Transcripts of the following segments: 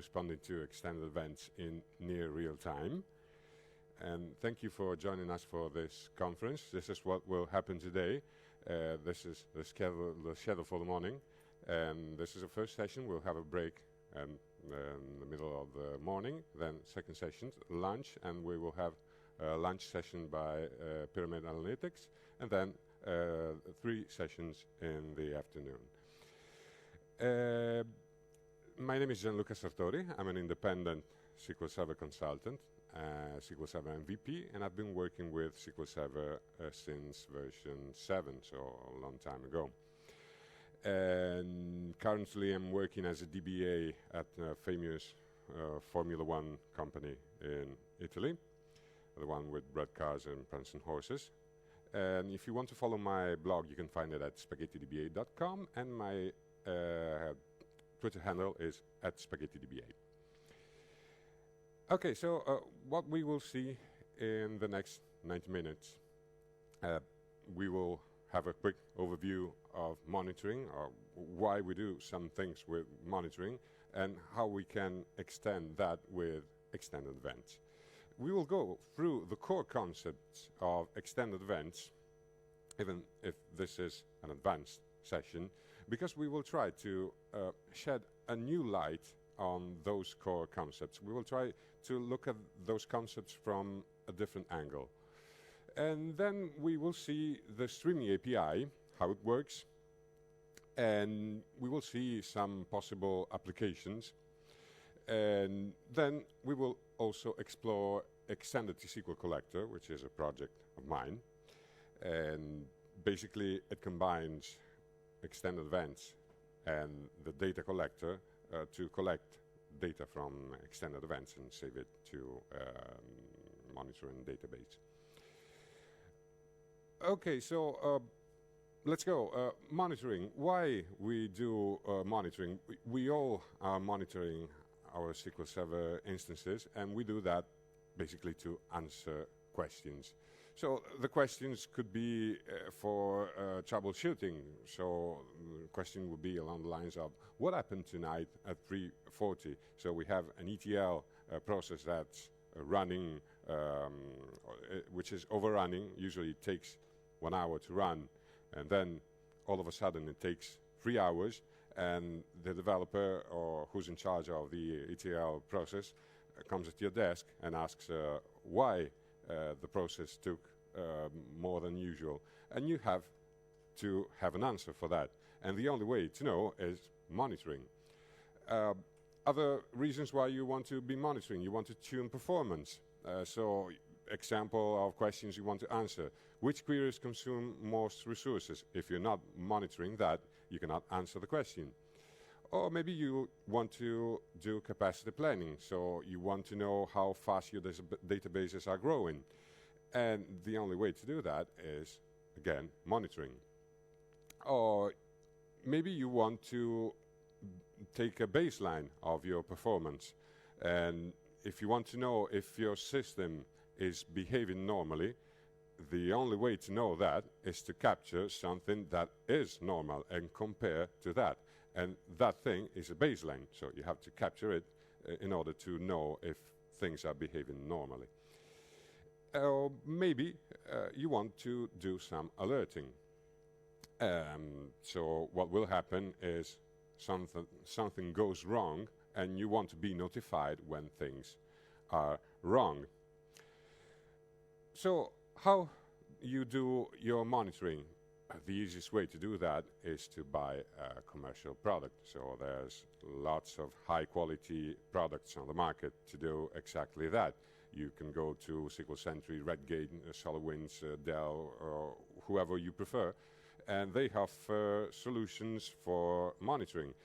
responding to extended events in near real time. And thank you for joining us for this conference. This is what will happen today. This is the schedule for the morning. And this is the first session. We'll have a break in the middle of the morning. Then second session, lunch, and we will have a lunch session by Pyramid Analytics. And then 3 sessions in the afternoon. My name is Gianluca Sartori. I'm an independent SQL Server consultant, SQL Server MVP, and I've been working with SQL Server since version 7, so a long time ago. And currently I'm working as a DBA at a famous Formula One company in Italy, the one with red cars and prancing horses. And if you want to follow my blog, you can find it at spaghettidba.com, and my Twitter handle is @spaghettidba. Okay, so what we will see in the next 90 minutes, we will have a quick overview of monitoring, or why we do some things with monitoring, and how we can extend that with extended events. We will go through the core concepts of extended events, even if this is an advanced session, because we will try to shed a new light on those core concepts. We will try to look at those concepts from a different angle. And then we will see the streaming API, how it works, and we will see some possible applications. And then we will also explore Extended T-SQL Collector, which is a project of mine. And basically it combines extended events and the data collector to collect data from extended events and save it to monitoring database. Okay, so let's go. Monitoring. Why we do monitoring? We all are monitoring our SQL Server instances, and we do that basically to answer questions. So the questions could be for troubleshooting. So the question would be along the lines of, what happened tonight at 3:40? So we have an ETL process that's running, which is overrunning. Usually it takes 1 hour to run, and then all of a sudden it takes 3 hours, and the developer or who's in charge of the ETL process comes at your desk and asks why the process took more than usual, and you have to have an answer for that. And the only way to know is monitoring. Other reasons why you want to be monitoring: you want to tune performance. So example of questions you want to answer: which queries consume most resources? If you're not monitoring that, you cannot answer the question. Or maybe you want to do capacity planning, so you want to know how fast your databases are growing. And the only way to do that is, again, monitoring. Or maybe you want to take a baseline of your performance. And if you want to know if your system is behaving normally, the only way to know that is to capture something that is normal and compare to that. And that thing is a baseline, so you have to capture it in order to know if things are behaving normally. Or maybe you want to do some alerting. So what will happen is something goes wrong, and you want to be notified when things are wrong. So how you do your monitoring? The easiest way to do that is to buy a commercial product. So there's lots of high quality products on the market to do exactly that. You can go to SQL Sentry, Redgate, SolarWinds, Dell, or whoever you prefer, and they have solutions for monitoring.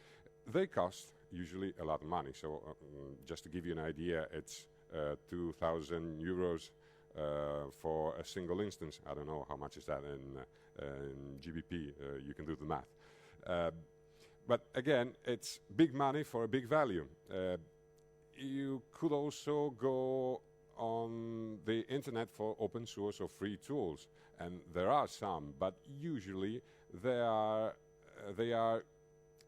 They cost usually a lot of money. So just to give you an idea, it's 2,000 euros for a single instance. I don't know how much is that in GBP. You can do the math. But again, it's big money for a big value. You could also go on the internet for open source or free tools, and there are some, but usually they are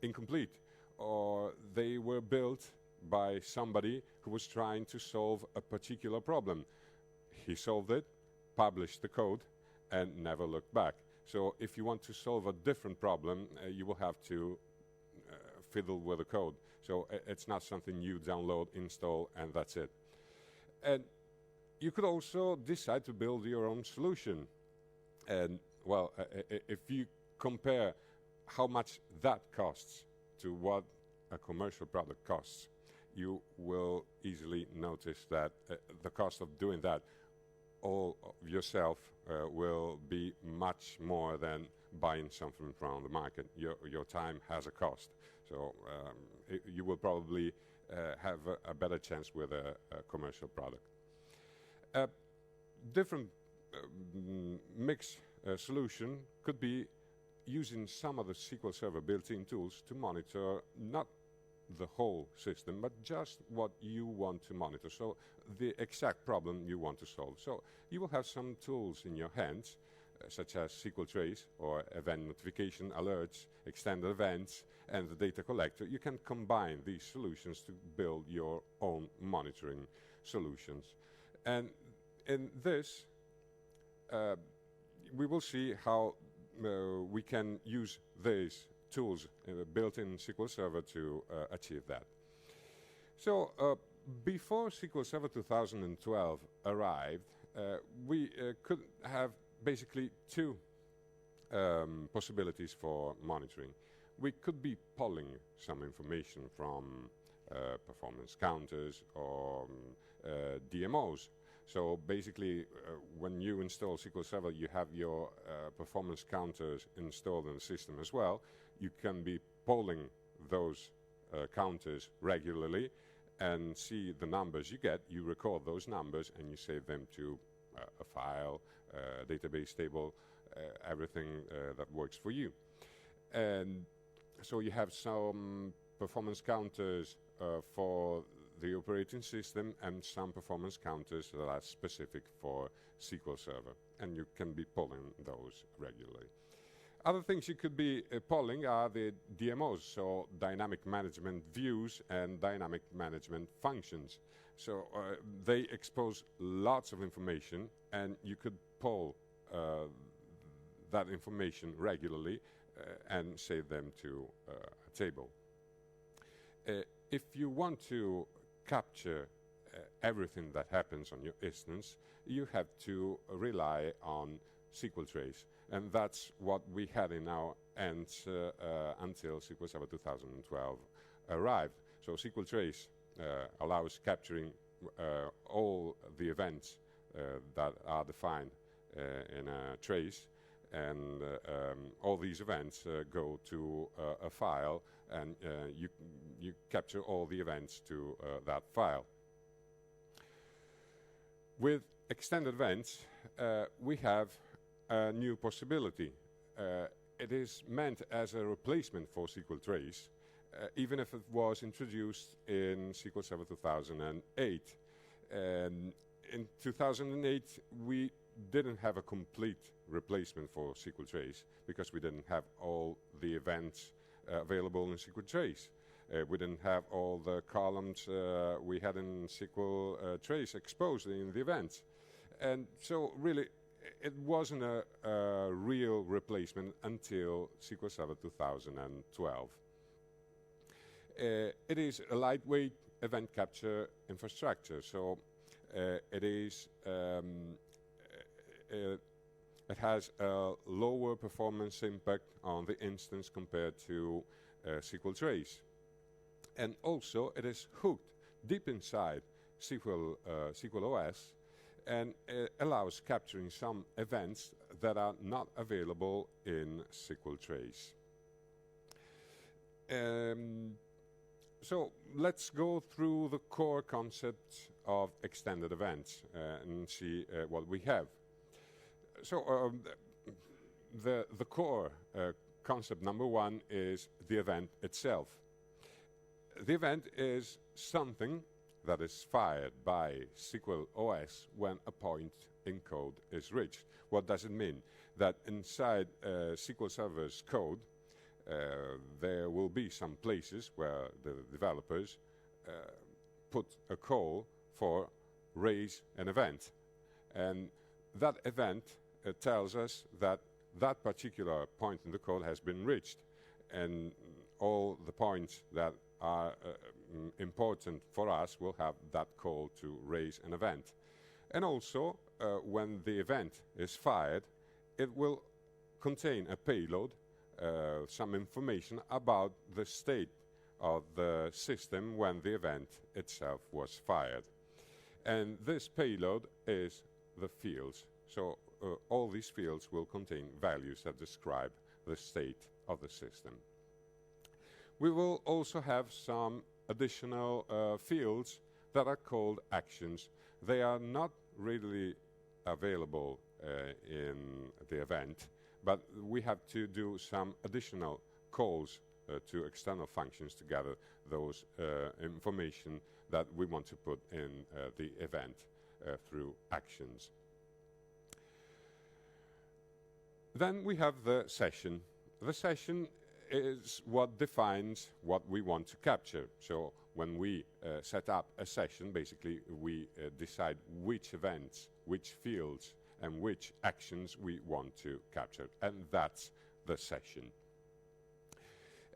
incomplete, or they were built by somebody who was trying to solve a particular problem. He solved it, published the code, and never looked back. So if you want to solve a different problem, you will have to fiddle with the code. So it's not something you download, install, and that's it. And you could also decide to build your own solution. And, well, if you compare how much that costs to what a commercial product costs, you will easily notice that the cost of doing that all of yourself will be much more than buying something from the market. Your time has a cost. So you will probably have a better chance with a commercial product. Different mix solution could be using some of the SQL Server built-in tools to monitor not the whole system, but just what you want to monitor, so the exact problem you want to solve. So you will have some tools in your hands, such as SQL Trace or event notification alerts, extended events, and the data collector. You can combine these solutions to build your own monitoring solutions. And in this, we will see how we can use these tools built in SQL Server to achieve that. So before SQL Server 2012 arrived, we could have basically two possibilities for monitoring. We could be pulling some information from performance counters or DMOs. So basically, when you install SQL Server, you have your performance counters installed in the system as well. You can be polling those counters regularly and see the numbers you get. You record those numbers and you save them to a file, a database table, everything that works for you. And so you have some performance counters for the operating system and some performance counters that are specific for SQL Server, and you can be polling those regularly. Other things you could be polling are the DMOs, so dynamic management views and dynamic management functions. So they expose lots of information, and you could poll that information regularly and save them to a table. If you want to capture everything that happens on your instance, you have to rely on SQL Trace. And that's what we had in our hands until SQL Server 2012 arrived. So SQL Trace allows capturing all the events that are defined in a trace, and all these events go to a file, and you capture all the events to that file. With extended events, we have a new possibility. It is meant as a replacement for SQL Trace, even if it was introduced in SQL Server 2008. In 2008, we didn't have a complete replacement for SQL Trace because we didn't have all the events available in SQL Trace. We didn't have all the columns we had in SQL Trace exposed in the events. And so really, it wasn't a real replacement until SQL Server 2012. It is a lightweight event capture infrastructure, so it has a lower performance impact on the instance compared to SQL Trace. And also, it is hooked deep inside SQL OS, and it allows capturing some events that are not available in SQL Trace. So let's go through the core concepts of extended events and see what we have. So the core concept number one is the event itself. The event is something that is fired by SQL OS when a point in code is reached. What does it mean? That inside SQL Server's code, there will be some places where the developers put a call for raise an event. And that event tells us that that particular point in the code has been reached. And all the points that are important for us will have that call to raise an event. And also, when the event is fired, it will contain a payload, some information about the state of the system when the event itself was fired. And this payload is the fields. So all these fields will contain values that describe the state of the system. We will also have some additional fields that are called actions. They are not really available in the event, but we have to do some additional calls to external functions to gather those information that we want to put in the event through actions. Then we have the session. The session is what defines what we want to capture. So when we set up a session, basically we decide which events, which fields, and which actions we want to capture. And that's the session.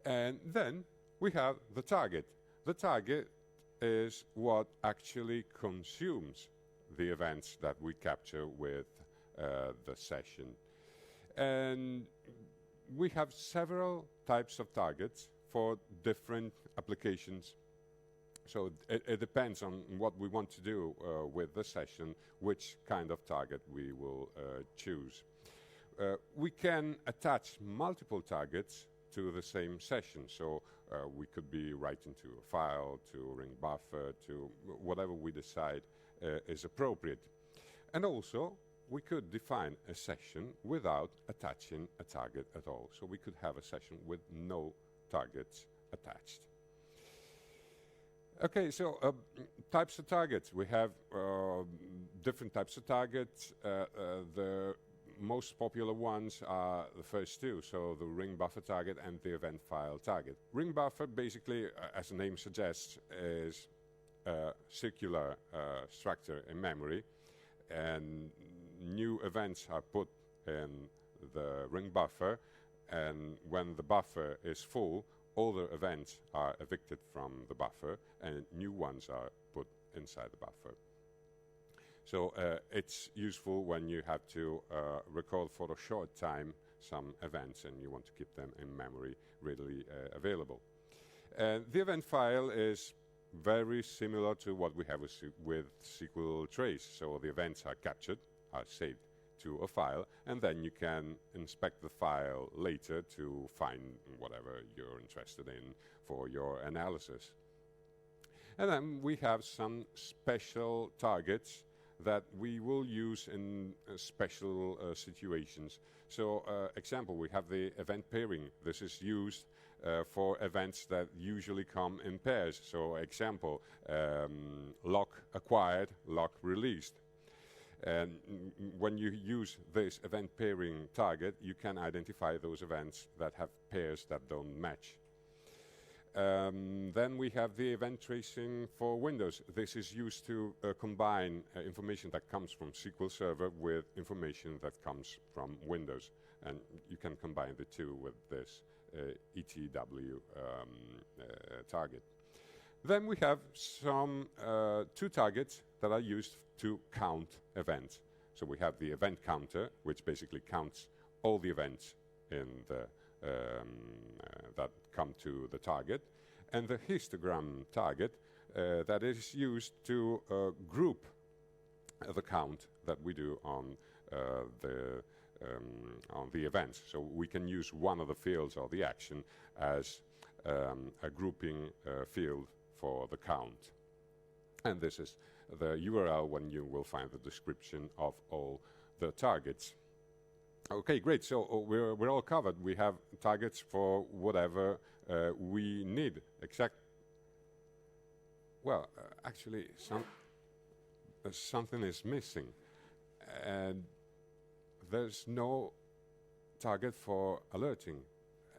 And then we have the target. The target is what actually consumes the events that we capture with the session. And we have several types of targets for different applications. So it depends on what we want to do with the session, which kind of target we will choose. We can attach multiple targets to the same session. So we could be writing to a file, to a ring buffer, to whatever we decide is appropriate. And also, we could define a session without attaching a target at all. So we could have a session with no targets attached. Okay, so types of targets. We have different types of targets. The most popular ones are the first two, so the ring buffer target and the event file target. Ring buffer, basically, as the name suggests, is a circular structure in memory, and new events are put in the ring buffer, and when the buffer is full, older events are evicted from the buffer and new ones are put inside the buffer. So it's useful when you have to record for a short time some events and you want to keep them in memory readily available. The event file is very similar to what we have with SQL trace. So the events are captured, are saved to a file, and then you can inspect the file later to find whatever you're interested in for your analysis. And then we have some special targets that we will use in special situations. So, example, we have the event pairing. This is used for events that usually come in pairs. So, example, lock acquired, lock released. And when you use this event pairing target, you can identify those events that have pairs that don't match. Then we have the event tracing for Windows. This is used to combine information that comes from SQL Server with information that comes from Windows. And you can combine the two with this ETW target. Then we have some two targets that are used to count events. So we have the event counter, which basically counts all the events in the that come to the target, and the histogram target that is used to group the count that we do on the events. So we can use one of the fields or the action as a grouping field for the count. And this is the URL when you will find the description of all the targets. Okay, great. So we're all covered. We have targets for whatever we need. Well, actually, something is missing, and there's no target for alerting.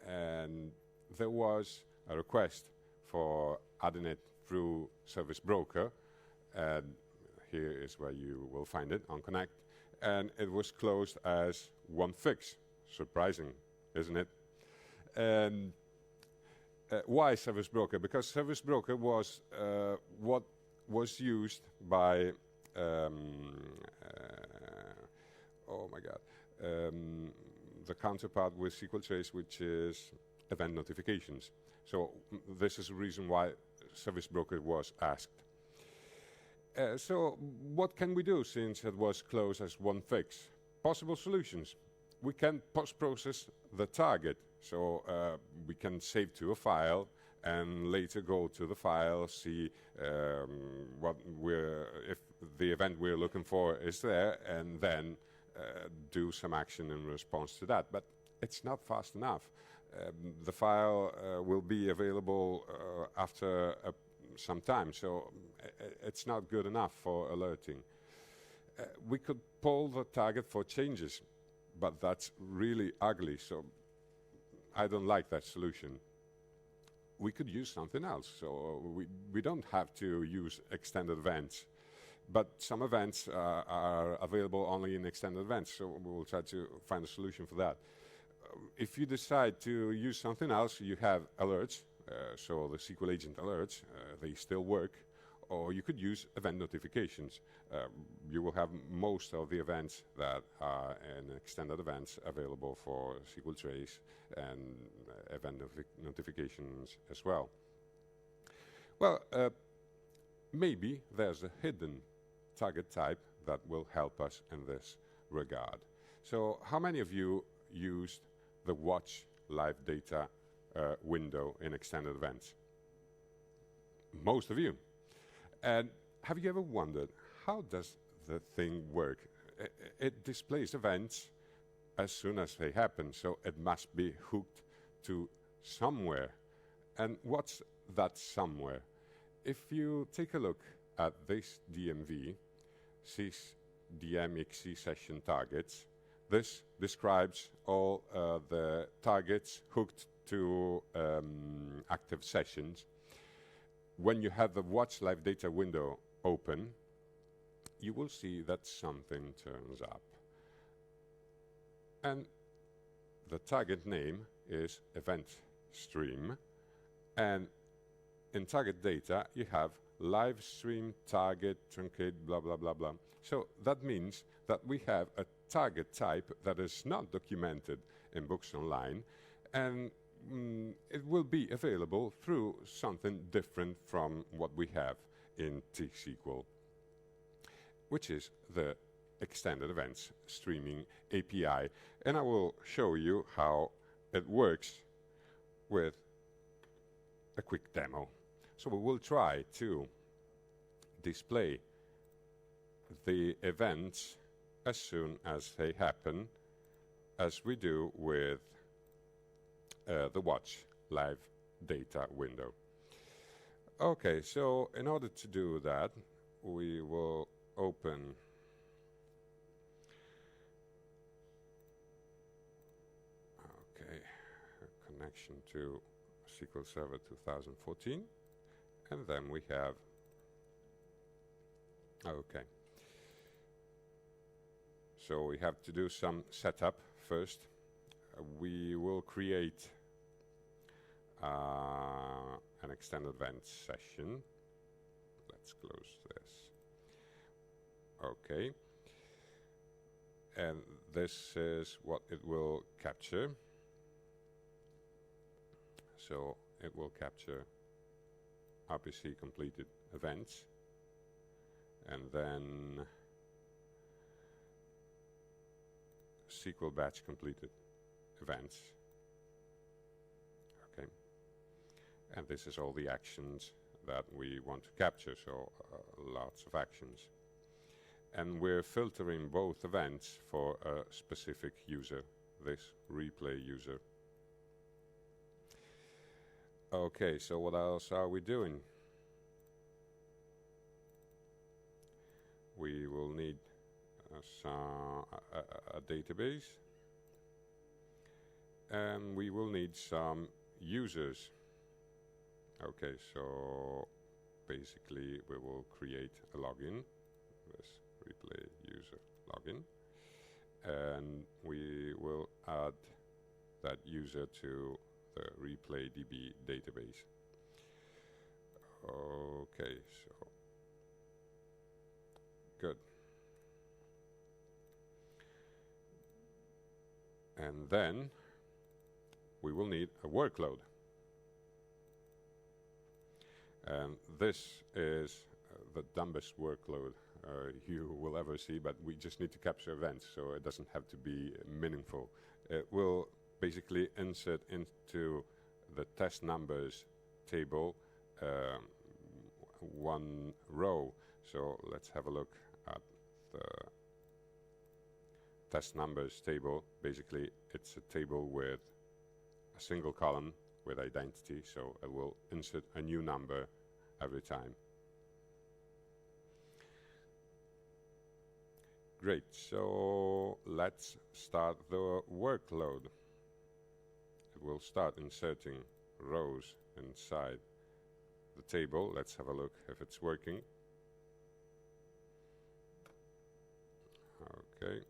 And there was a request for adding it through Service Broker, and here is where you will find it on Connect, and it was closed as one fix. Surprising, isn't it? And why Service Broker? Because Service Broker was what was used by oh my God, the counterpart with SQL Trace, which is event notifications. So this is the reason why Service Broker was asked. So what can we do since it was closed as one fix? Possible solutions. We can post-process the target. So we can save to a file and later go to the file, see if the event we're looking for is there, and then do some action in response to that. But it's not fast enough. The file will be available after some time, so it's not good enough for alerting. We could poll the target for changes, but that's really ugly, so I don't like that solution. We could use something else, so we don't have to use extended events. But some events are available only in extended events, so we will try to find a solution for that. If you decide to use something else, you have alerts, so the SQL agent alerts, they still work, or you could use event notifications. You will have most of the events that are in extended events available for SQL Trace and event notifications as well. Well, maybe there's a hidden target type that will help us in this regard. So how many of you used the watch live data window in extended events? Most of you. And have you ever wondered, how does the thing work? It displays events as soon as they happen, so it must be hooked to somewhere. And what's that somewhere? If you take a look at this DMV, sysdmxc session targets, this describes all the targets hooked to active sessions. When you have the watch live data window open, you will see that something turns up. And the target name is event stream, and in target data you have live stream, target, truncate, blah, blah, blah, blah. So that means that we have a target type that is not documented in books online, and it will be available through something different from what we have in T-SQL, which is the Extended Events Streaming API. And I will show you how it works with a quick demo. So we will try to display the events as soon as they happen, as we do with the watch live data window. Okay, so in order to do that, we will open a connection to SQL Server 2014, and then we have so we have to do some setup first. We will create an extended event session. Let's close this. Okay. And this is what it will capture. So it will capture RPC completed events, and then SQL batch completed events. Okay. And this is all the actions that we want to capture, so lots of actions. And we're filtering both events for a specific user, this replay user. Okay, so what else are we doing? We will need a database, and we will need some users. Okay, so basically we will create a login, this replay user login, and we will add that user to the replay DB database. Okay, so good. And then we will need a workload. And this is the dumbest workload you will ever see, but we just need to capture events, so it doesn't have to be meaningful. It will basically insert into the test numbers table one row. So let's have a look at the test numbers table. Basically, it's a table with a single column with identity, so it will insert a new number every time. Great, so let's start the workload. It will start inserting rows inside the table. Let's have a look if it's working. Okay.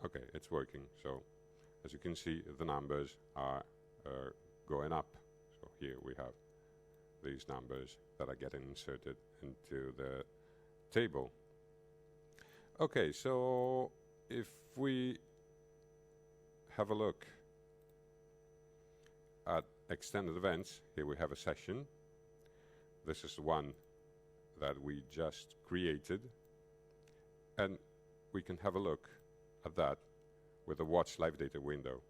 Okay, it's working. So as you can see, the numbers are going up. So here we have these numbers that are getting inserted into the table. Okay, so if we have a look at extended events, here we have a session. This is the one that we just created, and we can have a look at that with the watch live data window.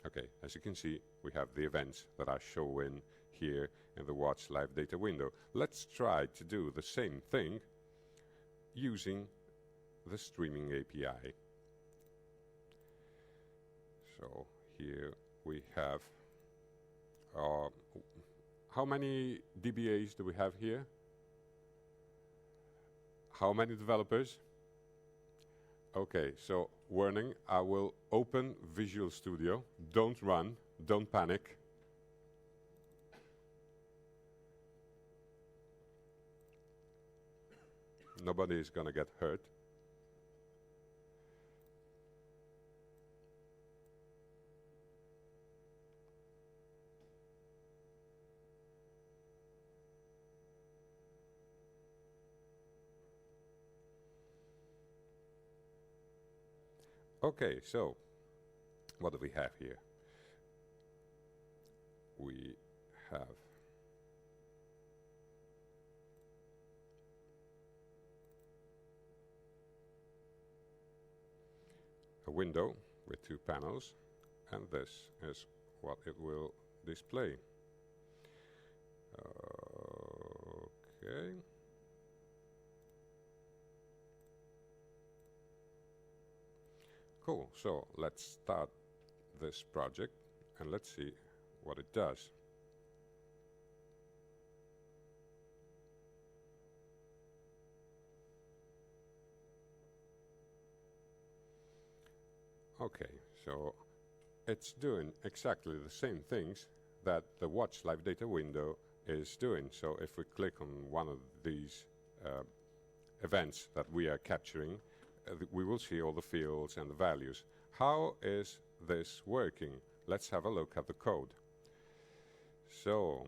Okay, as you can see, we have the events that are showing here in the watch live data window. Let's try to do the same thing using the streaming API. So here we have, how many DBAs do we have here? How many developers? Okay, so warning, I will open Visual Studio. Don't run, don't panic. Nobody is gonna get hurt. Okay, so what do we have here? We have a window with two panels, and this is what it will display. Okay. Cool, so let's start this project and let's see what it does. Okay, so it's doing exactly the same things that the watch live data window is doing. So if we click on one of these events that we are capturing, we will see all the fields and the values. How is this working? Let's have a look at the code. So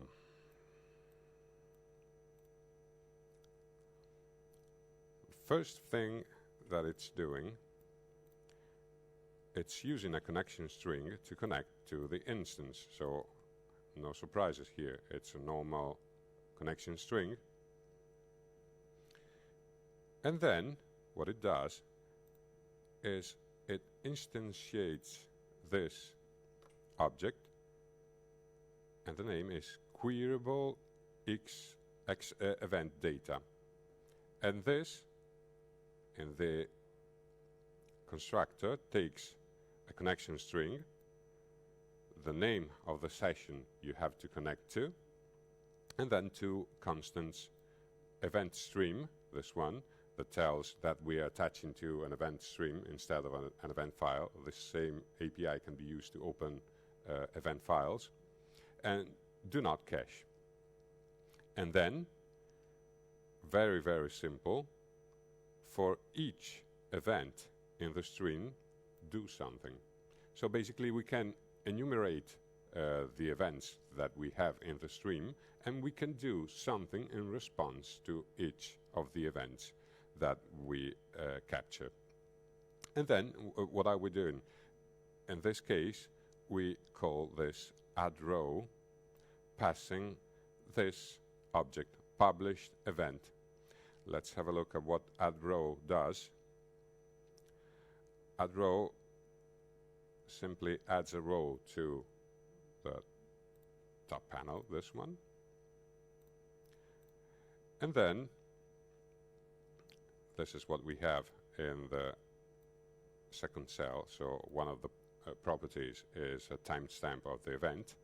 first thing that it's doing, it's using a connection string to connect to the instance. So no surprises here. It's a normal connection string. And then what it does is it instantiates this object, and the name is queryable x event data. And this, in the constructor, takes a connection string, the name of the session you have to connect to, and then two constants, event stream, this one, that tells that we are attaching to an event stream instead of an event file. This same API can be used to open event files, and do not cache. And then, very, very simple, for each event in the stream, do something. So basically we can enumerate the events that we have in the stream, and we can do something in response to each of the events that we capture. And then what are we doing? In this case, we call this add row, passing this object, published event. Let's have a look at what add row does. Add row simply adds a row to the top panel, this one. And then this is what we have in the second cell. So one of the properties is a timestamp of the event.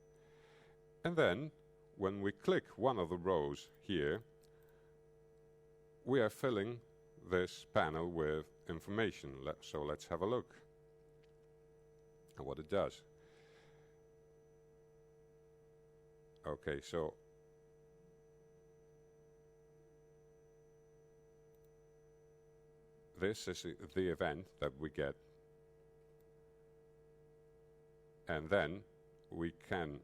And then when we click one of the rows here, we are filling this panel with information. So let's have a look at what it does. Okay, so this is the event that we get, and then we can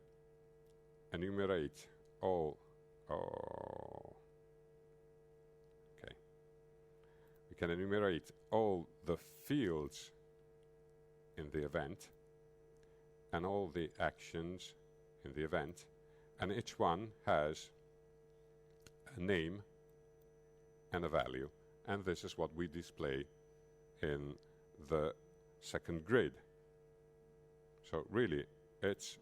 enumerate all we can enumerate all the fields in the event and all the actions in the event, and each one has a name and a value. And this is what we display in the second grid. So really, it's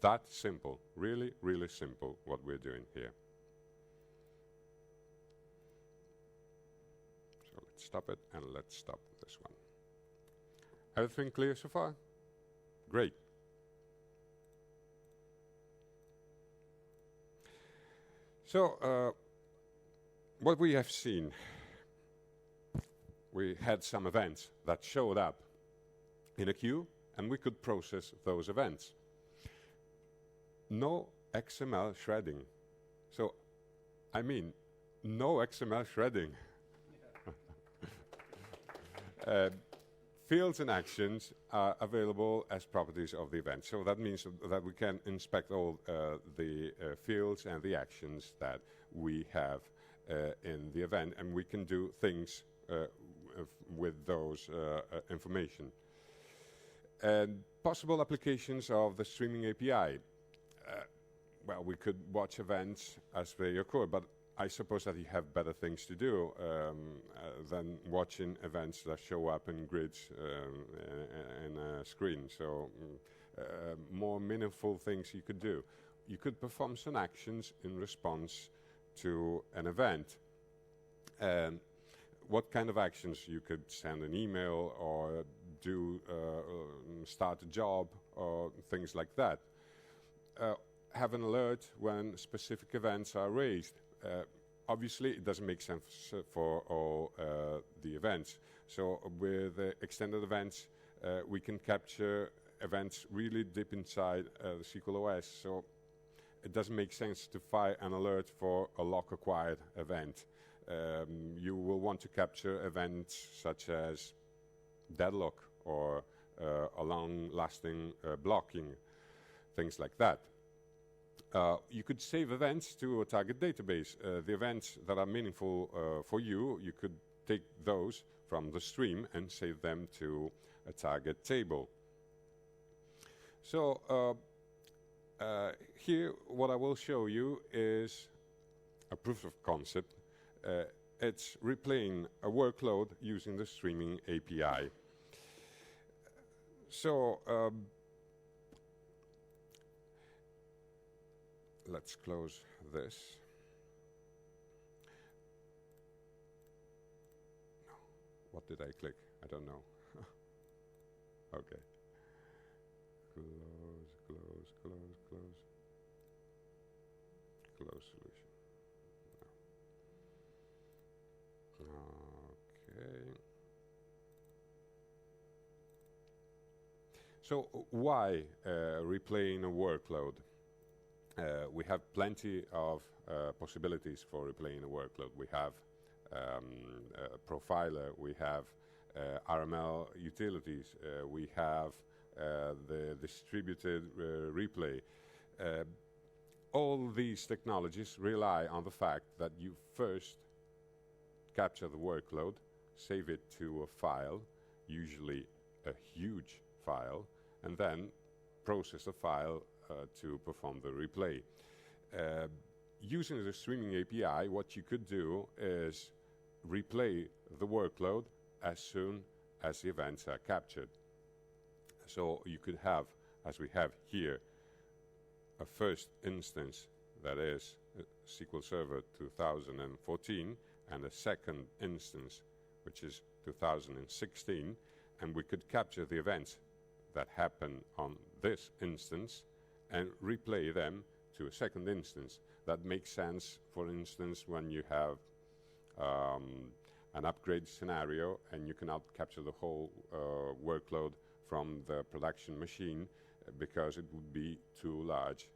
that simple, really, really simple what we're doing here. So let's stop it, and let's stop this one. Everything clear so far? Great. So what we have seen, we had some events that showed up in a queue, and we could process those events. No XML shredding. So, I mean, no XML shredding. Fields and actions are available as properties of the event. So that means that we can inspect all the fields and the actions that we have in the event, and we can do things with those information. And possible applications of the streaming API. Well, we could watch events as they occur, but I suppose that you have better things to do than watching events that show up in grids in a screen. So more meaningful things you could do. You could perform some actions in response to an event. What kind of actions? You could send an email or do start a job or things like that. Have an alert when specific events are raised. Obviously, it doesn't make sense for all the events. So with extended events, we can capture events really deep inside the SQL OS. So it doesn't make sense to fire an alert for a lock-acquired event. You will want to capture events such as deadlock or a long-lasting blocking, things like that. You could save events to a target database. The events that are meaningful for you, you could take those from the stream and save them to a target table. So here what I will show you is a proof of concept. It's replaying a workload using the streaming API. So let's close this. No. What did I click? I don't know. Okay. Close, close, close, close. Close closed solution. No. Okay. So why replaying a workload? We have plenty of possibilities for replaying a workload. We have a profiler, we have RML utilities, we have the distributed replay. All these technologies rely on the fact that you first capture the workload, save it to a file, usually a huge file, and then process the file to perform the replay. Using the streaming API, what you could do is replay the workload as soon as the events are captured. So you could have, as we have here, a first instance that is SQL Server 2014 and a second instance which is 2016, and we could capture the events that happen on this instance and replay them to a second instance. That makes sense, for instance, when you have an upgrade scenario and you cannot capture the whole workload from the production machine because it would be too large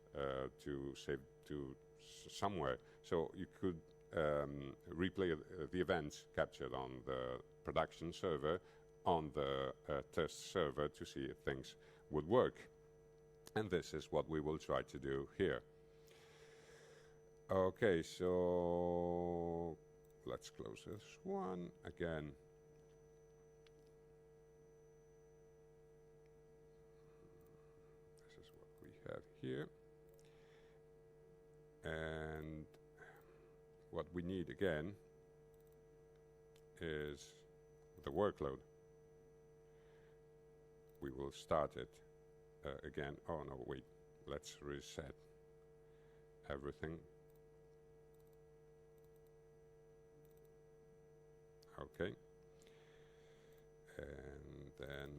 to save to somewhere. So you could replay the events captured on the production server on the test server to see if things would work. And this is what we will try to do here. Okay, so let's close this one again. This is what we have here. And what we need again is the workload. We will start it again. Oh no, wait, let's reset everything. Okay, and then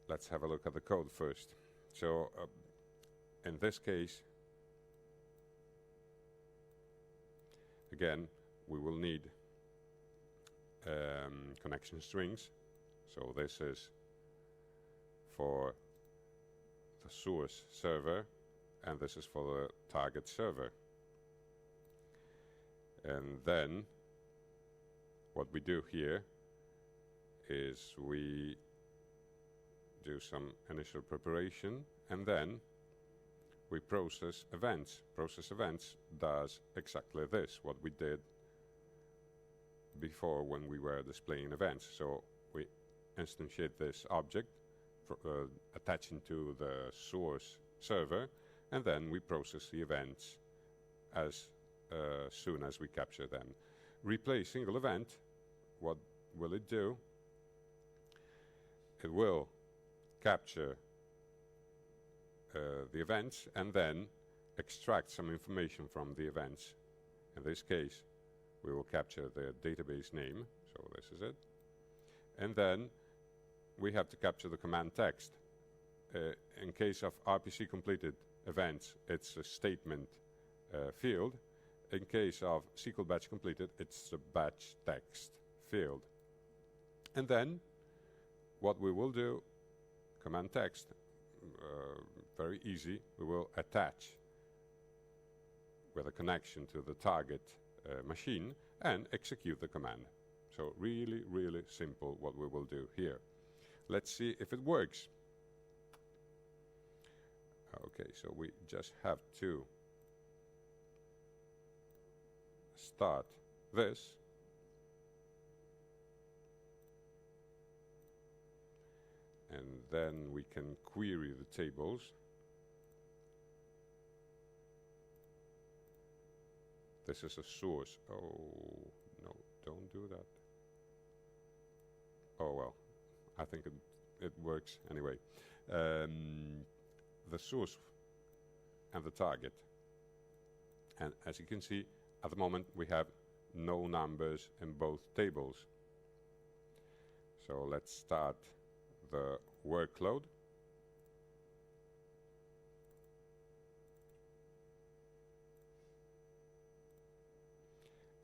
let's have a look at the code first. So in this case, again, we will need connection strings. So this is for the source server, and this is for the target server. And then what we do here is we do some initial preparation, and then we process events. Process events does exactly this, what we did before when we were displaying events. So we instantiate this object attaching to the source server, and then we process the events as soon as we capture them. Replay single event, what will it do? It will capture the events and then extract some information from the events. In this case, we will capture the database name, so this is it. And then we have to capture the command text. In case of RPC completed events, it's a statement field. In case of SQL batch completed, it's the batch text field. And then what we will do, command text, very easy, we will attach with a connection to the target machine and execute the command. So really, really simple what we will do here. Let's see if it works. Okay, so we just have to start this. And then we can query the tables. This is a source. Oh, no, don't do that. Oh, well, I think it works anyway. The source and the target. And as you can see, at the moment we have no numbers in both tables. So let's start the workload.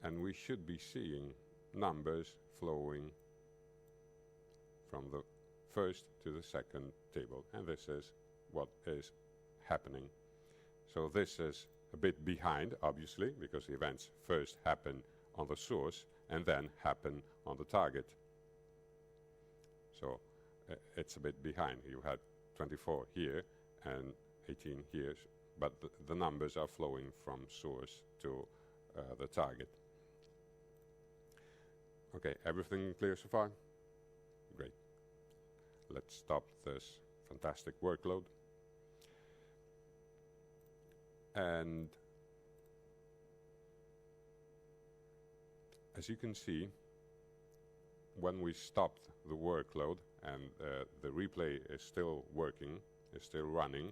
and we should be seeing numbers flowing from the first to the second table, and this is what is happening. So this is a bit behind, obviously, because the events first happen on the source and then happen on the target. So it's a bit behind. You had 24 here and 18 here, but the numbers are flowing from source to the target. Okay, everything clear so far? Great. Let's stop this fantastic workload. And as you can see, when we stopped the workload and the replay is still working, is still running,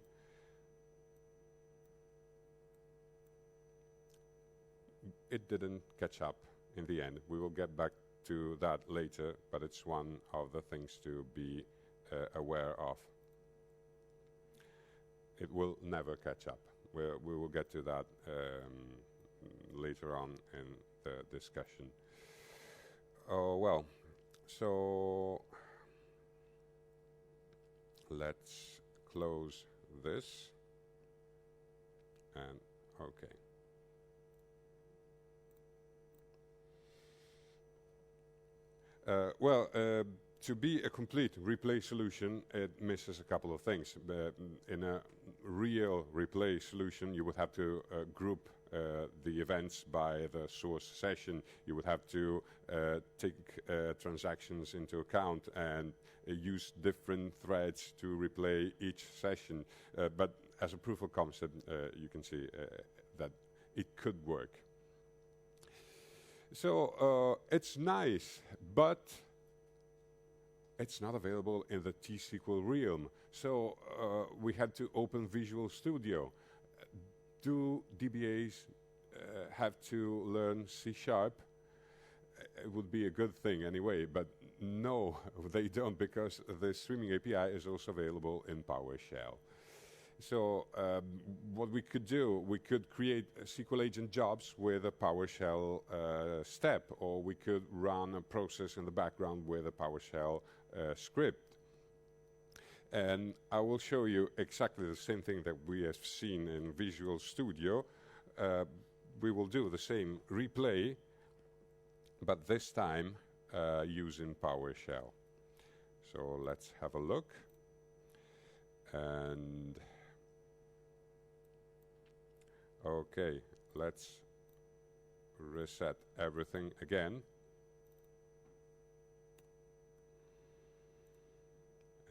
it didn't catch up in the end. We will get back to that later, but it's one of the things to be aware of. It will never catch up. We will get to that later on in the discussion. Oh, well, so let's close this and okay. To be a complete replay solution, it misses a couple of things. In a real replay solution, you would have to group the events by the source session. You would have to take transactions into account and use different threads to replay each session. But as a proof of concept, you can see that it could work. So it's nice, but it's not available in the T-SQL realm. So we had to open Visual Studio. Do DBAs have to learn C#? It would be a good thing anyway, but no, they don't, because the streaming API is also available in PowerShell. So what we could do, we could create SQL agent jobs with a PowerShell step, or we could run a process in the background with a PowerShell script. And I will show you exactly the same thing that we have seen in Visual Studio. We will do the same replay, but this time using PowerShell. So let's have a look. And okay, let's reset everything again.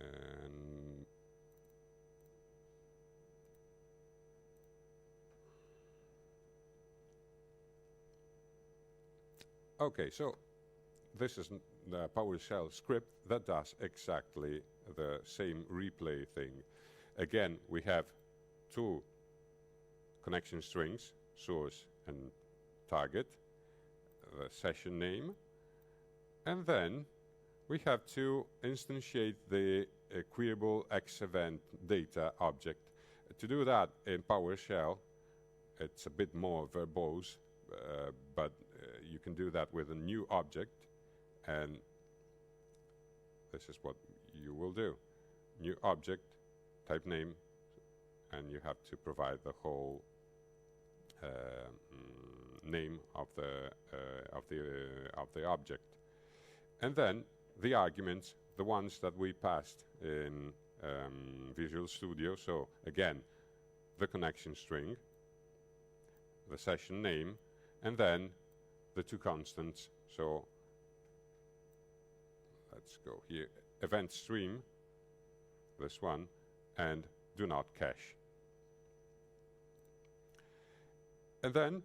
And okay, so this is the PowerShell script that does exactly the same replay thing. Again, we have two connection strings, source and target, the session name, and then we have to instantiate the queryable XEvent data object. To do that in PowerShell, it's a bit more verbose, but you can do that with a new object, and this is what you will do. New object, type name, and you have to provide the whole name of the object, and then the arguments, the ones that we passed in Visual Studio. So again, the connection string, the session name, and then the two constants. So let's go here, event stream, this one, and do not cache. And then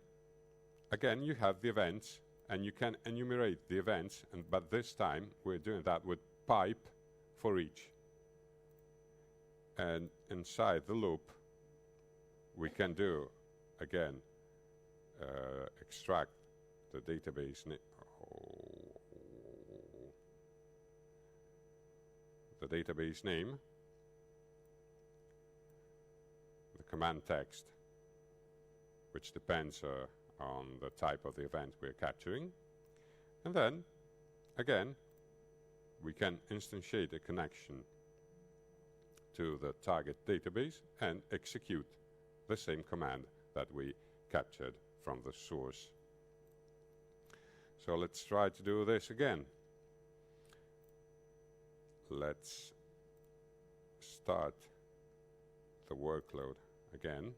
again you have the events, and you can enumerate the events, but this time we're doing that with pipe for each. And inside the loop we can do again extract the database name, the database name, the command text, which depends on the type of the event we're capturing. And then, again, we can instantiate a connection to the target database and execute the same command that we captured from the source. So let's try to do this again. Let's start the workload again.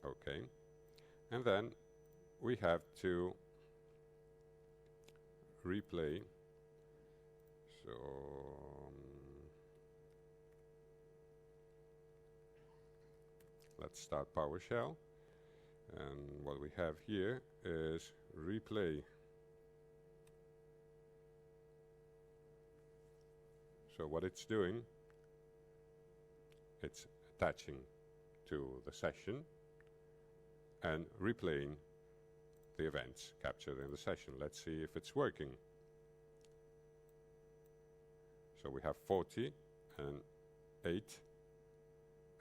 Okay. And then we have to replay. So let's start PowerShell. And what we have here is replay. So what it's doing, it's attaching to the session and replaying the events captured in the session. Let's see if it's working. So we have 40 and 8,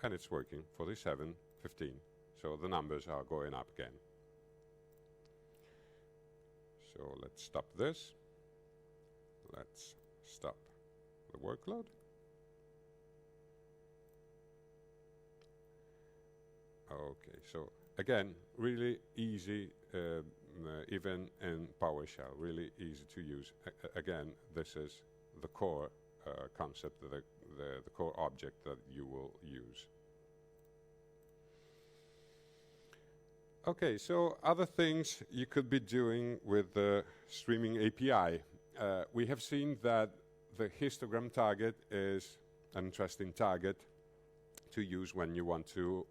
and it's working. 47, 15. So the numbers are going up again. So let's stop this. Let's stop the workload. Okay, so again, really easy, even in PowerShell, really easy to use. Again, this is the core concept, the core object that you will use. Okay, so other things you could be doing with the streaming API. We have seen that the histogram target is an interesting target to use when you want to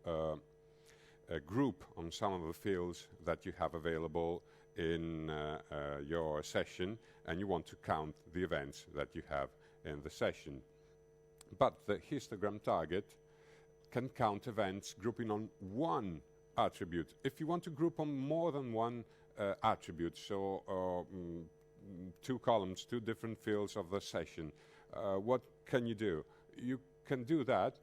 group on some of the fields that you have available in your session, and you want to count the events that you have in the session. But the histogram target can count events grouping on one attribute. If you want to group on more than one attribute, so 2 columns, 2 different fields of the session, what can you do? You can do that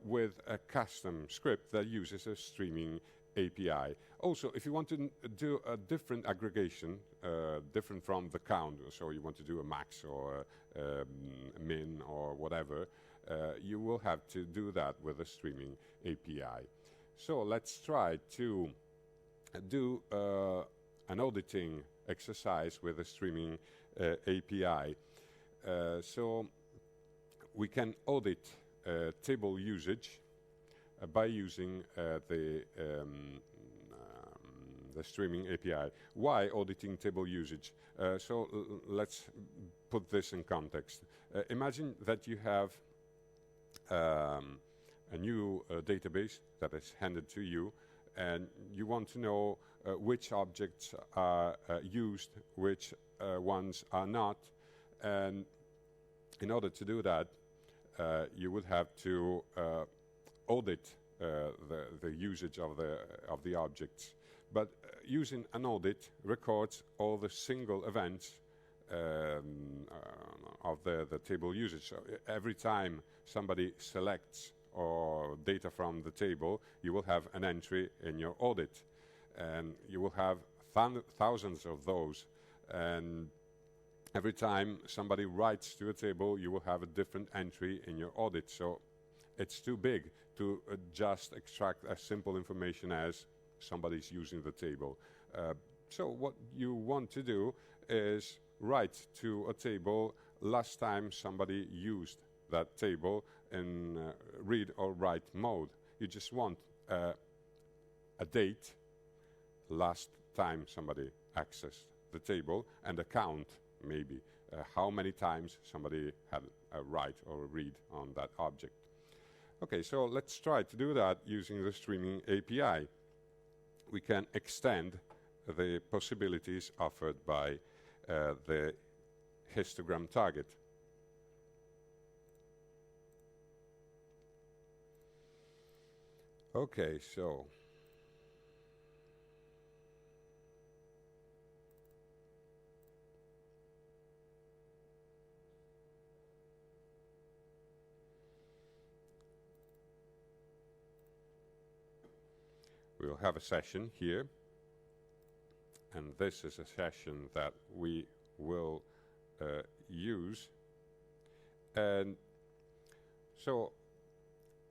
with a custom script that uses a streaming API. Also, if you want to do a different aggregation, different from the count, so you want to do a max or a min or whatever, you will have to do that with a streaming API. So let's try to do an auditing exercise with a streaming API. So we can audit table usage by using the streaming API. Why auditing table usage? So let's put this in context. Imagine that you have a new database that is handed to you, and you want to know which objects are used, which ones are not, and in order to do that, you would have to audit the usage of the objects. But using an audit records all the single events of the table usage. So every time somebody selects or data from the table, you will have an entry in your audit, and you will have thousands of those. And every time somebody writes to a table, you will have a different entry in your audit. So it's too big to just extract as simple information as somebody's using the table. So what you want to do is write to a table last time somebody used that table in read or write mode. You just want a date, last time somebody accessed the table, and a count, maybe, how many times somebody had a write or a read on that object. Okay, so let's try to do that using the streaming API. We can extend the possibilities offered by the histogram target. Okay, so we'll have a session here, and this is a session that we will use. And so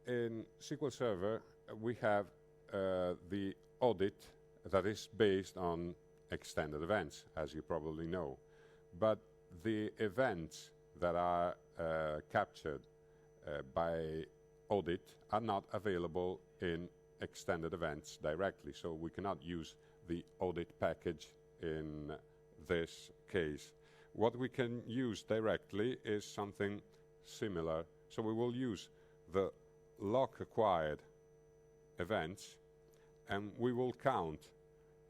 in SQL Server we have the audit that is based on extended events, as you probably know, but the events that are captured by audit are not available in extended events directly, so we cannot use the audit package in this case. What we can use directly is something similar, so we will use the lock acquired events, and we will count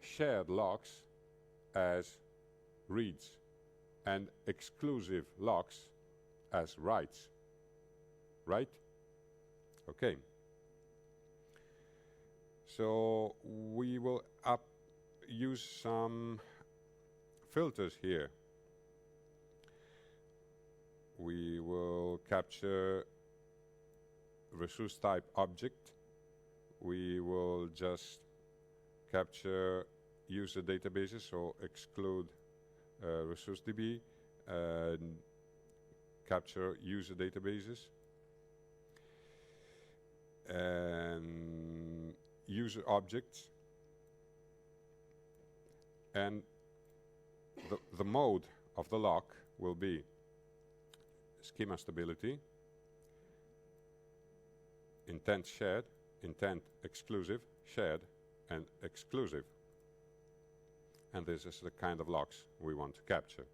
shared locks as reads and exclusive locks as writes. Right? Okay. So we will use some filters here. We will capture resource type object. We will just capture user databases, so exclude resource DB and capture user databases and user objects, and the mode of the lock will be schema stability, intent shared, intent exclusive, shared, and exclusive. And this is the kind of locks we want to capture.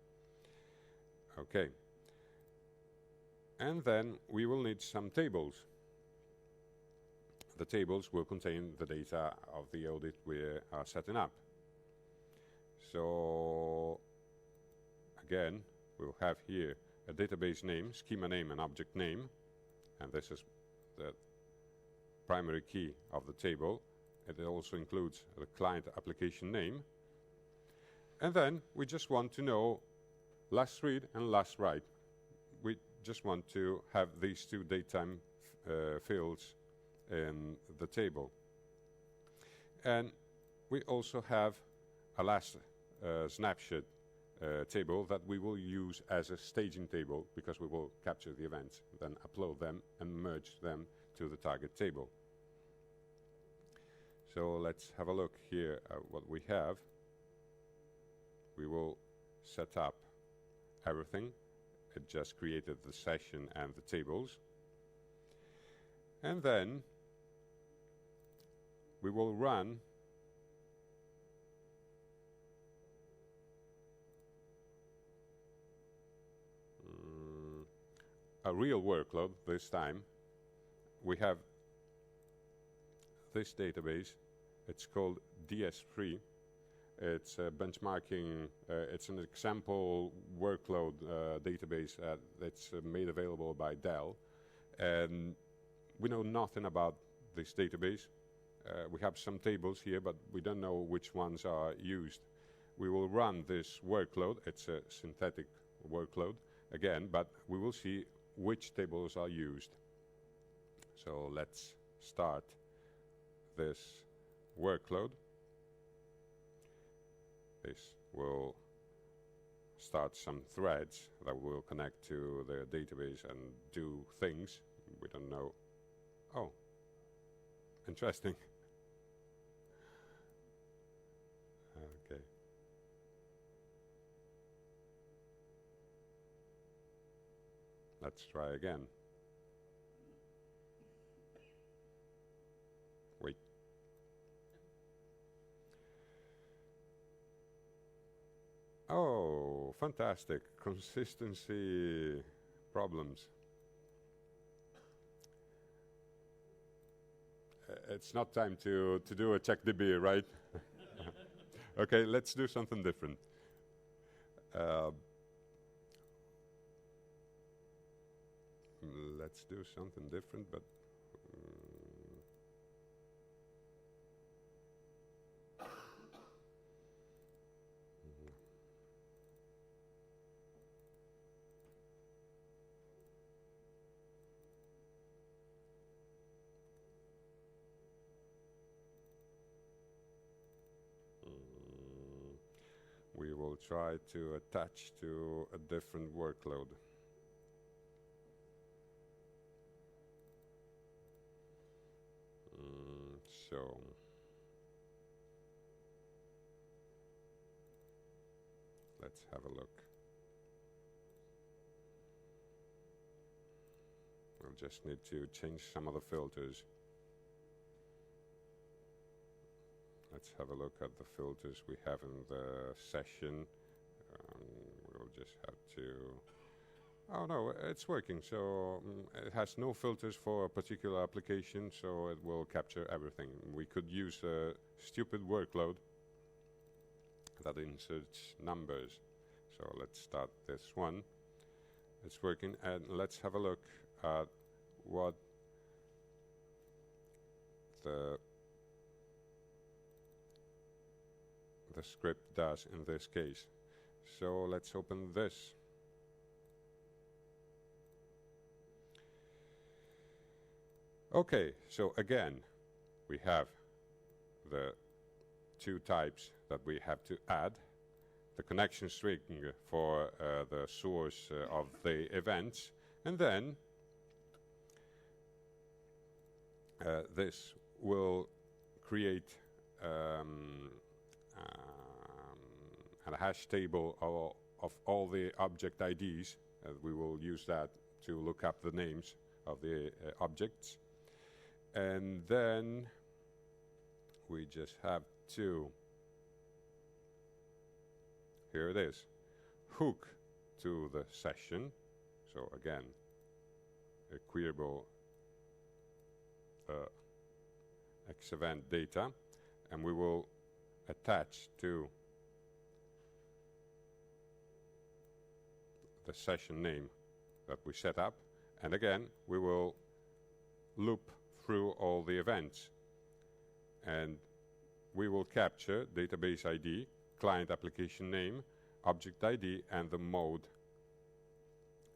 Okay. And then we will need some tables. The tables will contain the data of the audit we are setting up. So again, we'll have here a database name, schema name, and object name, and this is the primary key of the table. It also includes the client application name. And then we just want to know last read and last write. We just want to have these two datetime fields in the table. And we also have a last snapshot table that we will use as a staging table, because we will capture the events, then upload them and merge them to the target table. So let's have a look here at what we have. We will set up everything. It just created the session and the tables. And then we will run a real workload this time. We have this database. It's called DS3. It's a benchmarking, it's an example workload database that's made available by Dell. And we know nothing about this database. We have some tables here, but we don't know which ones are used. We will run this workload. It's a synthetic workload again, but we will see which tables are used. So let's start this workload. This will start some threads that will connect to the database and do things. We don't know. Oh, interesting. Okay. Let's try again. Wait. Oh, fantastic. Consistency problems. It's not time to do a checkDB, right? Okay, let's do something different. Let's do something different, but will try to attach to a different workload. So let's have a look. We'll just need to change some of the filters. Let's have a look at the filters we have in the session. We'll just have to... Oh no, it's working. So it has no filters for a particular application, so it will capture everything. We could use a stupid workload that inserts numbers. So let's start this one. It's working, and let's have a look at what the script does in this case. So let's open this. Okay, so again, we have the two types that we have to add. The connection string for the source of the events, and then this will create a hash table of all the object IDs. We will use that to look up the names of the objects. And then we just have to, here it is, hook to the session. So again, a queryable X event data, and we will attach to the session name that we set up, and again we will loop through all the events, and we will capture database ID, client application name, object ID, and the mode.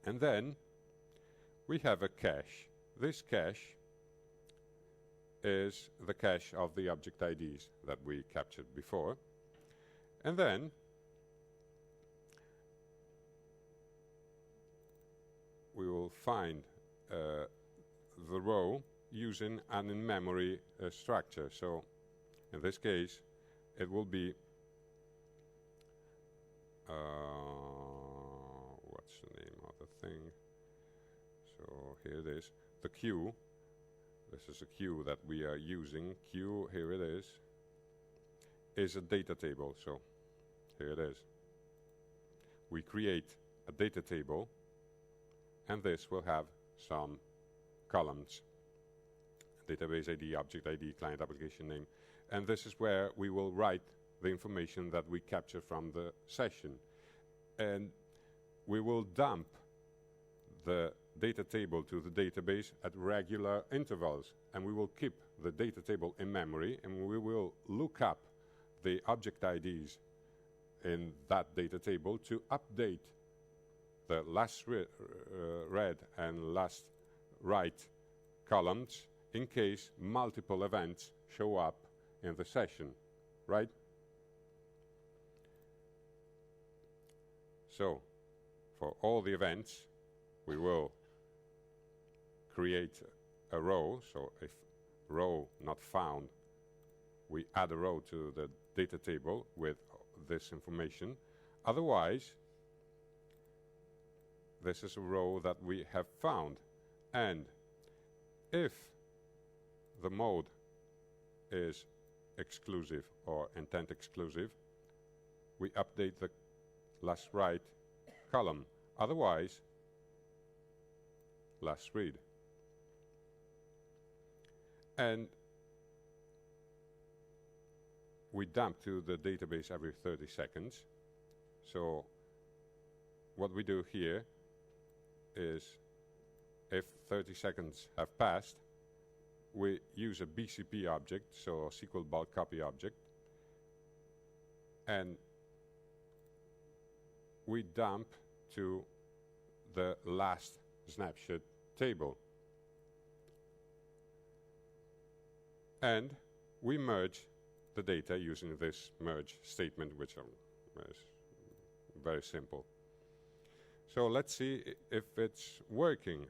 And then we have a cache. This cache is the cache of the object IDs that we captured before. And then we will find the row using an in-memory structure. So in this case, it will be what's the name of the thing? So here it is, the queue. This is a queue that we are using. Queue, here it is a data table. So here it is. We create a data table, and this will have some columns: database ID, object ID, client application name. And this is where we will write the information that we capture from the session. And we will dump the data table to the database at regular intervals. And we will keep the data table in memory, and we will look up the object IDs in that data table to update the last read and last write columns in case multiple events show up in the session, right? So for all the events, we will create a row. So if row not found, we add a row to the data table with this information. Otherwise, this is a row that we have found. And if the mode is exclusive or intent exclusive, we update the last write column. Otherwise, last read. And we dump to the database every 30 seconds. So what we do here is, if 30 seconds have passed, we use a BCP object, so a SQL bulk copy object, and we dump to the last snapshot table. And we merge the data using this merge statement, which is Very simple. So let's see if it's working.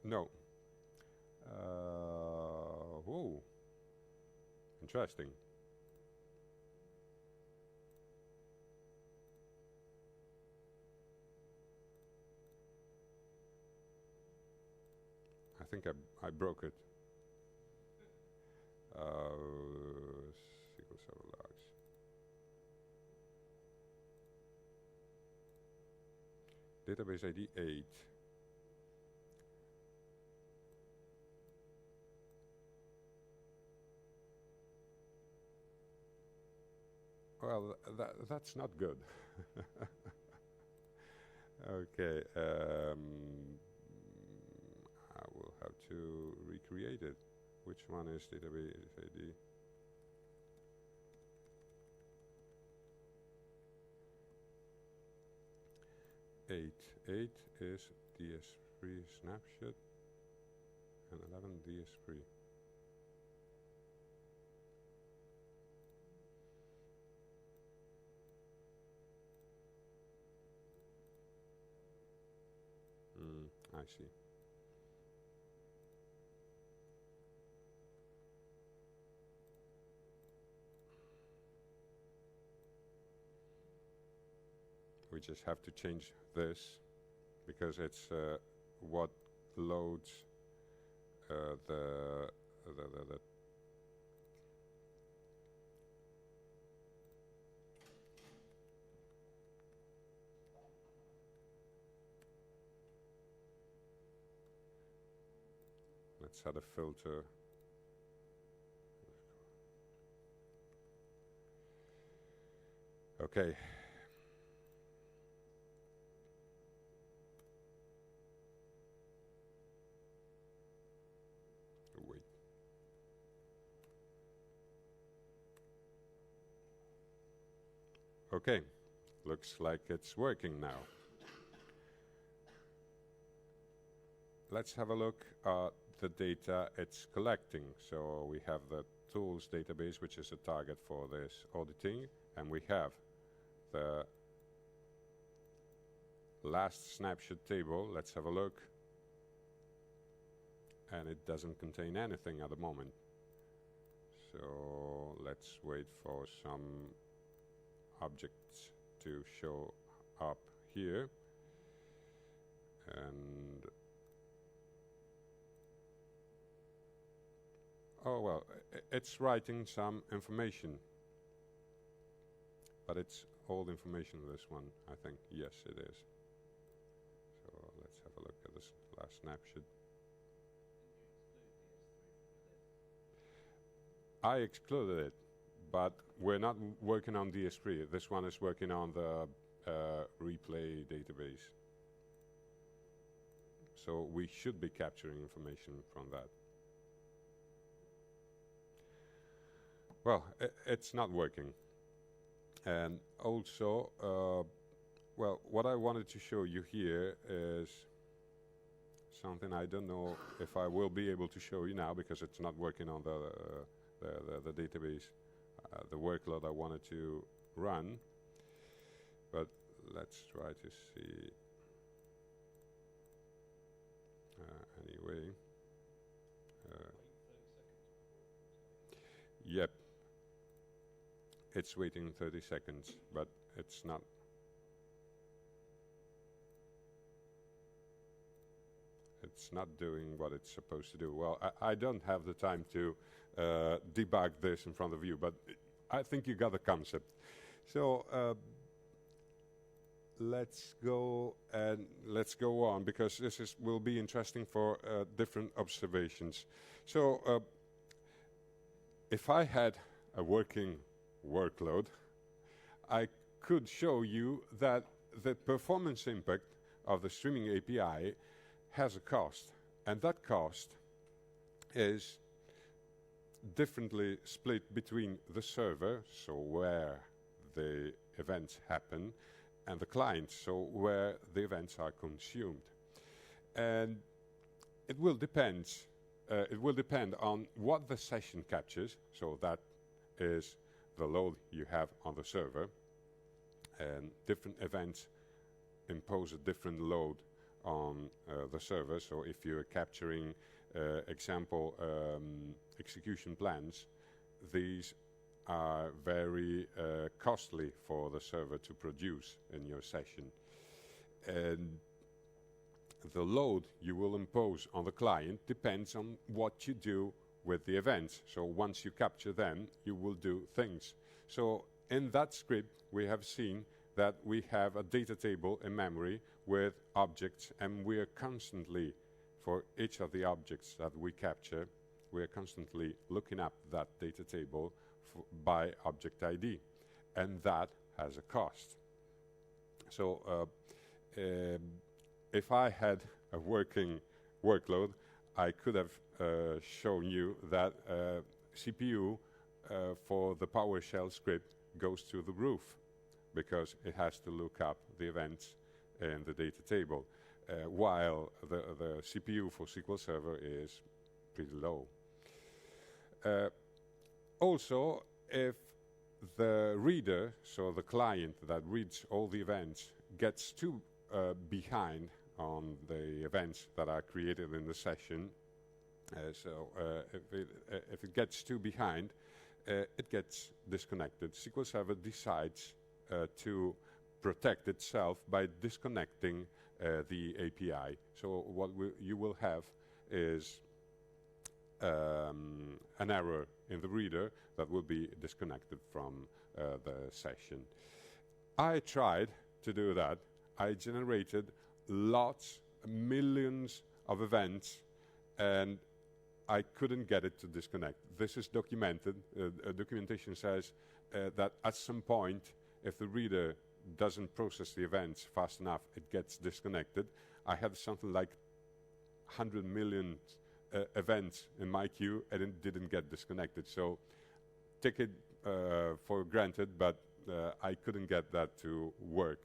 No. Whoa. Interesting. I think I broke it. SQL Server logs. Database ID 8. Well, that's not good. Okay, I will have to recreate it. Which one is database ID? Eight is DS3 snapshot and 11 DS3. I see. We just have to change this because it's what loads the let's add a filter. Okay. Wait. Okay. Looks like it's working now. Let's have a look at the data it's collecting. So we have the tools database, which is a target for this auditing, and we have the last snapshot table. Let's have a look. And it doesn't contain anything at the moment. So let's wait for some objects to show up here. And oh well, it's writing some information, but it's old information, this one, I think. Yes, it is. So let's have a look at this last snapshot. I excluded it, but we're not working on DS3. This one is working on the replay database. So we should be capturing information from that. Well, it's not working. And also, well, what I wanted to show you here is something I don't know if I will be able to show you now because it's not working on the database, the workload I wanted to run. But let's try to see. Anyway. Yep. It's waiting 30 seconds, but it's not. It's not doing what it's supposed to do. Well, I don't have the time to debug this in front of you, but I think you got the concept. So let's go on because this will be interesting for different observations. So if I had a working workload, I could show you that the performance impact of the streaming API has a cost, and that cost is differently split between the server, so where the events happen, and the client, so where the events are consumed. And it will depend on what the session captures, so that is the load you have on the server, and different events impose a different load on the server. So if you're capturing example execution plans, these are very costly for the server to produce in your session, and the load you will impose on the client depends on what you do with the events. So once you capture them, you will do things. So in that script, we have seen that we have a data table in memory with objects, and we are constantly, for each of the objects that we capture, we are constantly looking up that data table by object ID, and that has a cost. So if I had a working workload, I could have shown you that CPU for the PowerShell script goes to the roof, because it has to look up the events in the data table, while the CPU for SQL Server is pretty low. Also, if the reader, so the client that reads all the events, gets too behind on the events that are created in the session, if it gets too behind, it gets disconnected. SQL Server decides to protect itself by disconnecting the API. So what you will have is an error in the reader that will be disconnected from the session. I tried to do that. I generated millions of events, and I couldn't get it to disconnect. This is documented. Documentation says that at some point, if the reader doesn't process the events fast enough, it gets disconnected. I had something like 100 million events in my queue, and it didn't get disconnected. So take it for granted, but I couldn't get that to work.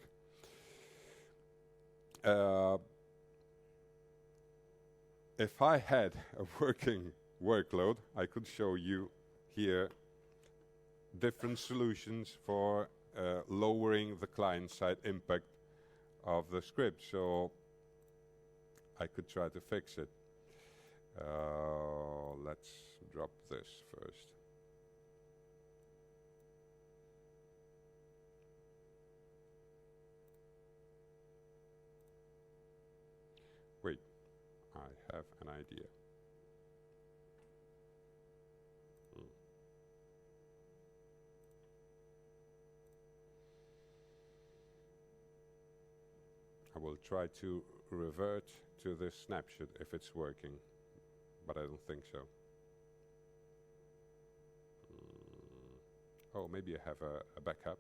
If I had a working workload, I could show you here different solutions for lowering the client-side impact of the script. So I could try to fix it. Let's drop this first. Wait, I have an idea. I will try to revert to this snapshot if it's working, but I don't think so. Oh, maybe I have a backup.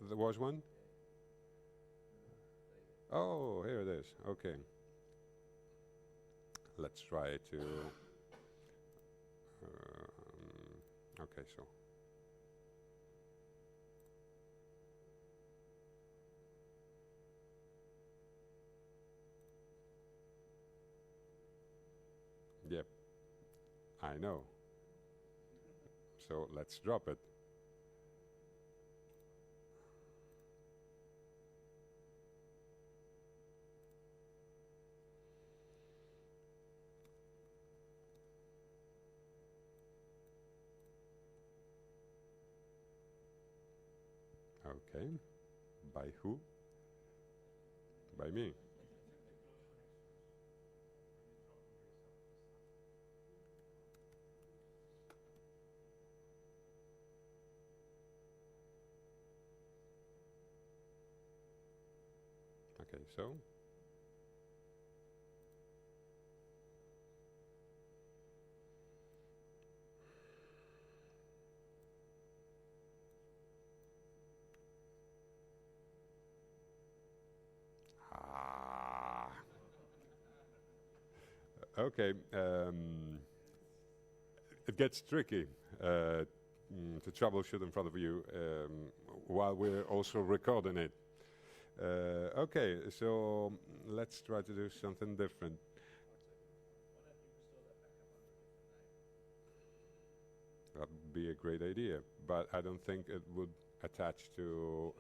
There was one? Oh, here it is. Okay. Let's try to... okay, so... Yep, I know. So let's drop it. Okay, by who? By me. Okay, so Okay, it gets tricky to troubleshoot in front of you while we're also recording it. Okay, so let's try to do something different. That would be a great idea, but I don't think it would attach to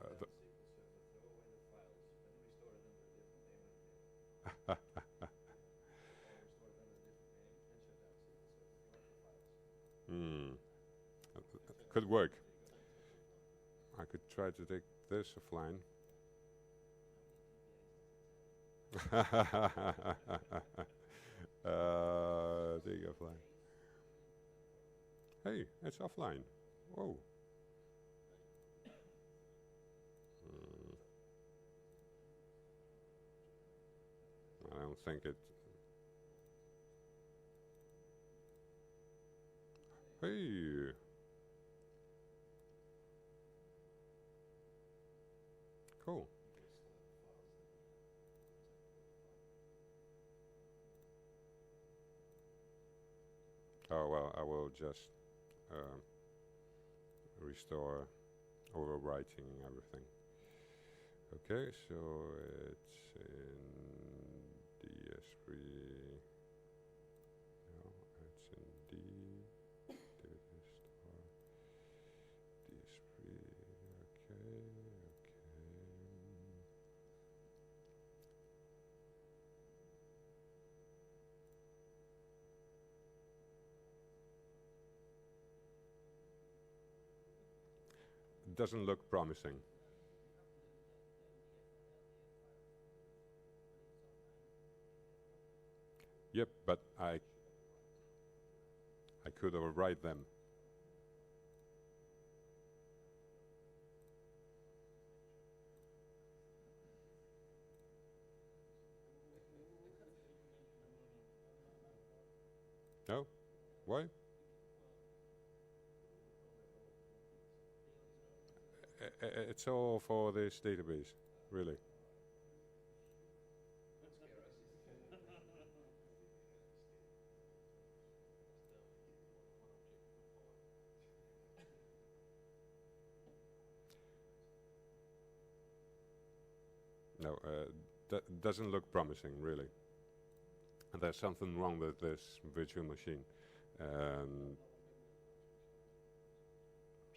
Hmm. Could work. I could try to take this offline. Take offline. Hey, it's offline. Whoa. Hmm. I don't think it. Hey. Cool. Oh well, I will just restore overwriting everything. Okay, so it's in DS3. No, it's in D. Restore DS3. Okay, okay. Doesn't look promising. Yep, but I could overwrite them. No? Why? It's all for this database, really. No, that doesn't look promising, really. And there's something wrong with this virtual machine.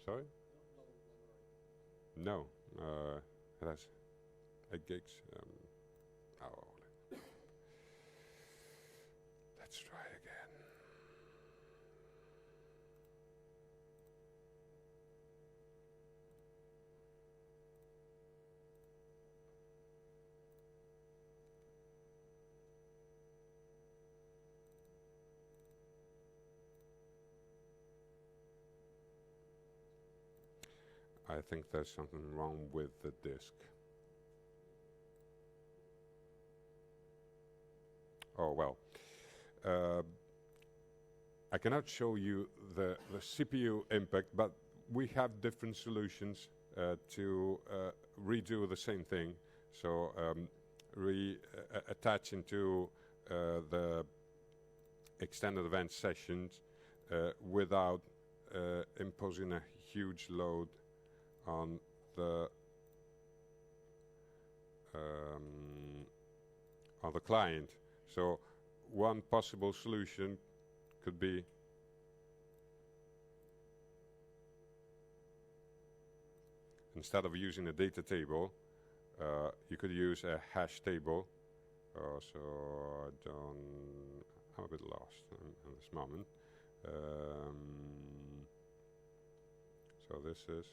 Sorry? No, it has 8 gigs. Oh, let's try again. I think there's something wrong with the disk. Oh well. I cannot show you the CPU impact, but we have different solutions to redo the same thing. So attach into the extended event sessions without imposing a huge load on the client. So one possible solution could be instead of using a data table, you could use a hash table. So I'm a bit lost in this moment. So this is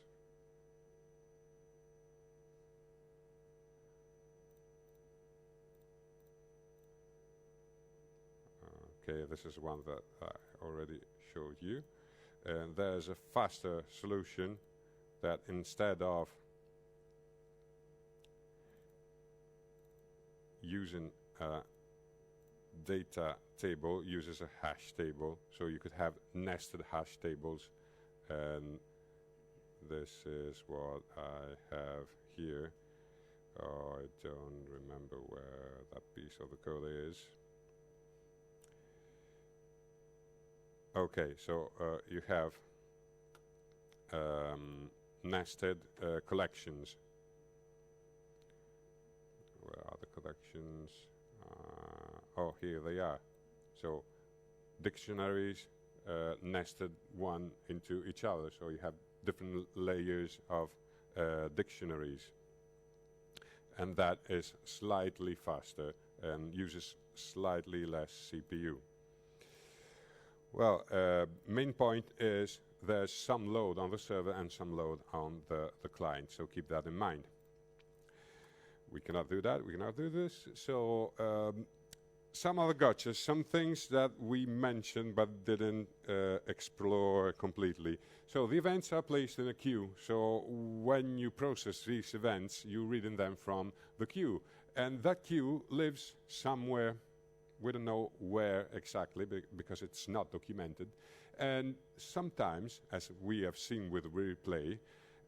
okay, this is one that I already showed you. And there's a faster solution that instead of using a data table, uses a hash table. So you could have nested hash tables. And this is what I have here. Oh, I don't remember where that piece of the code is. Okay, so you have nested collections. Where are the collections? Oh, here they are. So dictionaries nested one into each other. So you have different layers of dictionaries. And that is slightly faster and uses slightly less CPU. Well, main point is there's some load on the server and some load on the client, so keep that in mind. We cannot do that, we cannot do this. So some other gotchas, some things that we mentioned but didn't explore completely. So the events are placed in a queue. So when you process these events, you read in them from the queue. And that queue lives somewhere. We don't know where exactly because it's not documented. And sometimes, as we have seen with replay,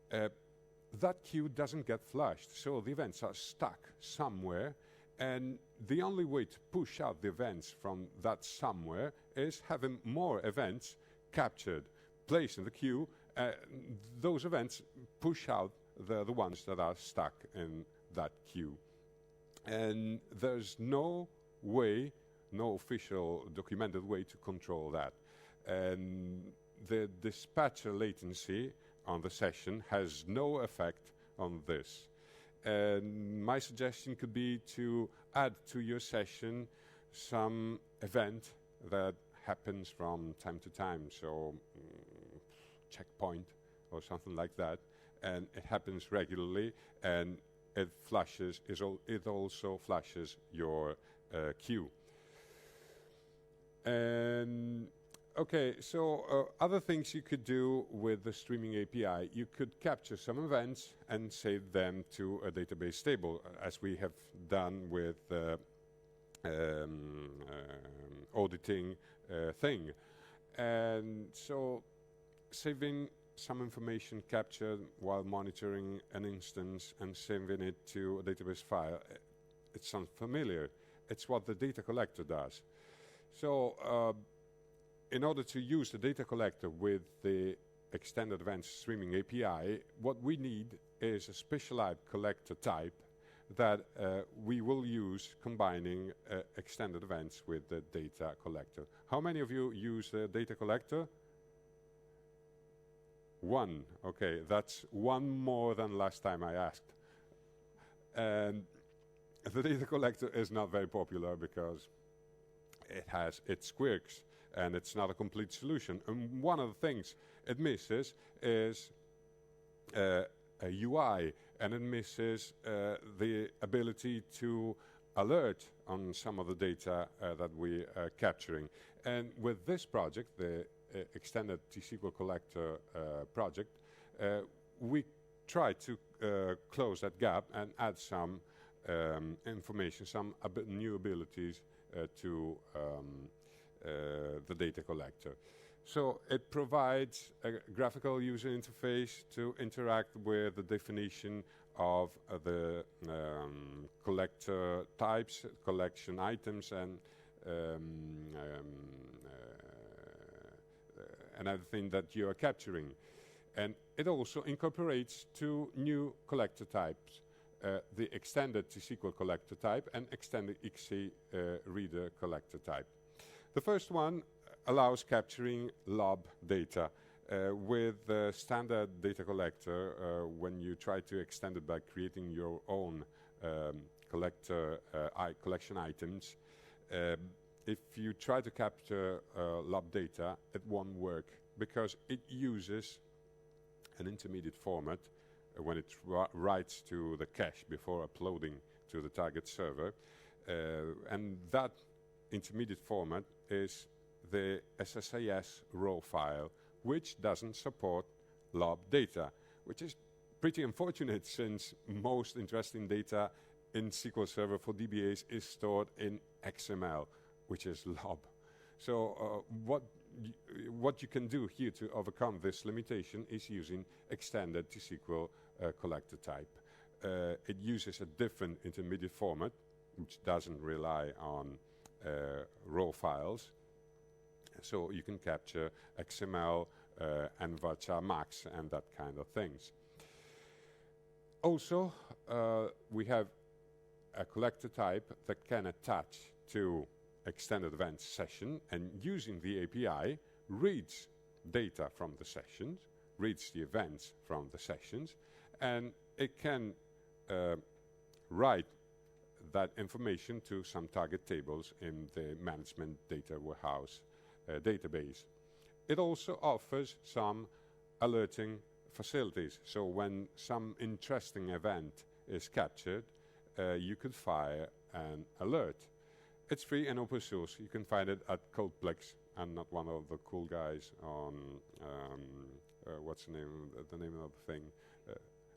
that queue doesn't get flushed. So the events are stuck somewhere. And the only way to push out the events from that somewhere is having more events captured, placed in the queue. Those events push out the ones that are stuck in that queue. And there's no way, no official documented way to control that. And the dispatcher latency on the session has no effect on this. And my suggestion could be to add to your session some event that happens from time to time. So checkpoint or something like that. And it happens regularly and it flashes, it also flashes your queue. And okay, so other things you could do with the streaming API, you could capture some events and save them to a database table, as we have done with auditing thing. And so saving some information captured while monitoring an instance and saving it to a database file, it sounds familiar. It's what the data collector does. So in order to use the data collector with the extended events streaming API, what we need is a specialized collector type that we will use combining extended events with the data collector. How many of you use the data collector? One. Okay, that's one more than last time I asked. And the data collector is not very popular because it has its quirks and it's not a complete solution. And one of the things it misses is a UI, and it misses the ability to alert on some of the data that we are capturing. And with this project, the extended T-SQL collector project, we try to close that gap and add some information, some new abilities to the data collector. So it provides a graphical user interface to interact with the definition of the collector types, collection items, and another thing that you are capturing. And it also incorporates two new collector types, the extended T-SQL collector type and extended XC reader collector type. The first one allows capturing LOB data. With the standard data collector, when you try to extend it by creating your own collection items, if you try to capture LOB data, it won't work because it uses an intermediate format when it writes to the cache before uploading to the target server. And that intermediate format is the SSIS raw file, which doesn't support LOB data, which is pretty unfortunate since most interesting data in SQL Server for DBAs is stored in XML, which is LOB. So what you can do here to overcome this limitation is using extended T-SQL collector type. It uses a different intermediate format, which doesn't rely on raw files. So you can capture XML and varchar max and that kind of things. Also, we have a collector type that can attach to extended events session, and using the API reads data from the sessions, reads the events from the sessions, and it can write that information to some target tables in the management data warehouse database. It also offers some alerting facilities. So when some interesting event is captured, you could fire an alert. It's free and open source. You can find it at Codeplex. I'm not one of the cool guys on what's the name of the thing?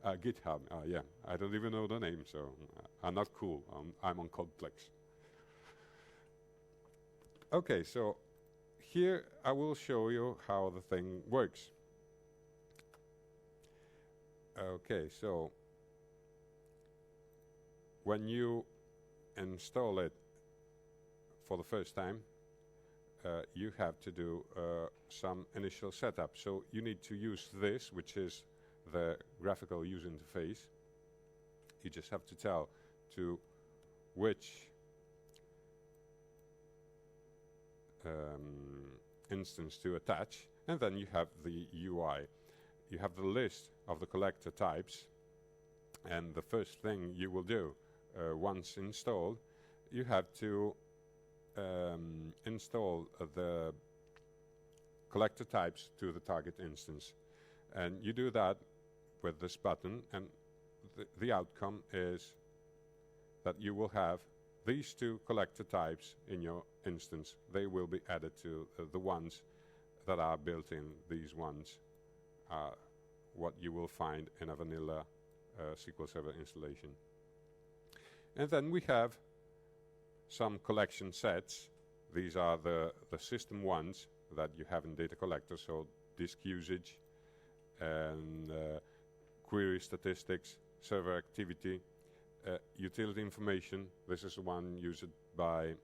GitHub. Yeah, I don't even know the name, so I'm not cool. I'm on Codeplex. Okay, so here I will show you how the thing works. Okay, so when you install it for the first time, you have to do some initial setup. So you need to use this, which is the graphical user interface. You just have to tell to which instance to attach, and then you have the UI. You have the list of the collector types, and the first thing you will do once installed, you have to install the collector types to the target instance, and you do that with this button, and the outcome is that you will have these two collector types in your instance. They will be added to the ones that are built in. These ones are what you will find in a vanilla SQL Server installation. And then we have some collection sets. These are the system ones that you have in data collector, so disk usage and query statistics, server activity, utility information. This is the one used by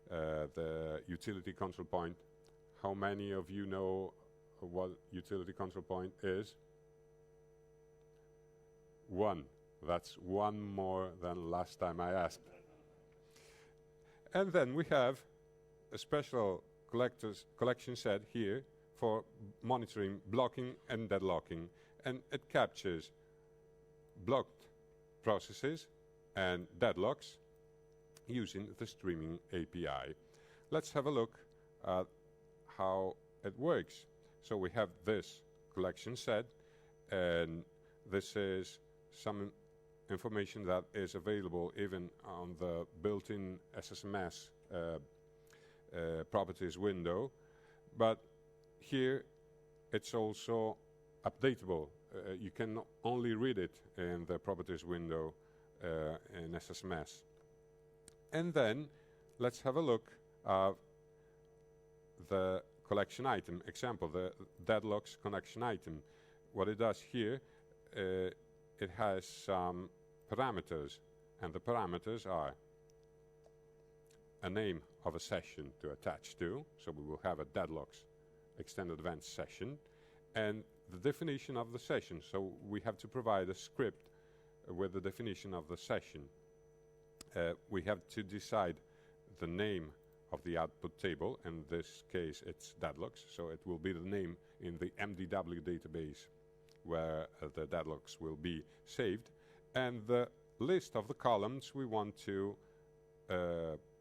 the utility control point. How many of you know what utility control point is? One. That's one more than last time I asked. And then we have a special collection set here for monitoring blocking and deadlocking, and it captures blocked processes and deadlocks using the streaming API. Let's have a look at how it works. So we have this collection set, and this is some information that is available even on the built-in SSMS properties window, but here it's also updatable. You can only read it in the properties window in SSMS. And then let's have a look at the collection item example, the deadlocks collection item. What it does here, it has some parameters, and the parameters are a name of a session to attach to, so we will have a deadlocks extended events session, and the definition of the session. So we have to provide a script with the definition of the session. We have to decide the name of the output table. In this case, it's deadlocks, so it will be the name in the MDW database where the deadlocks will be saved, and the list of the columns we want to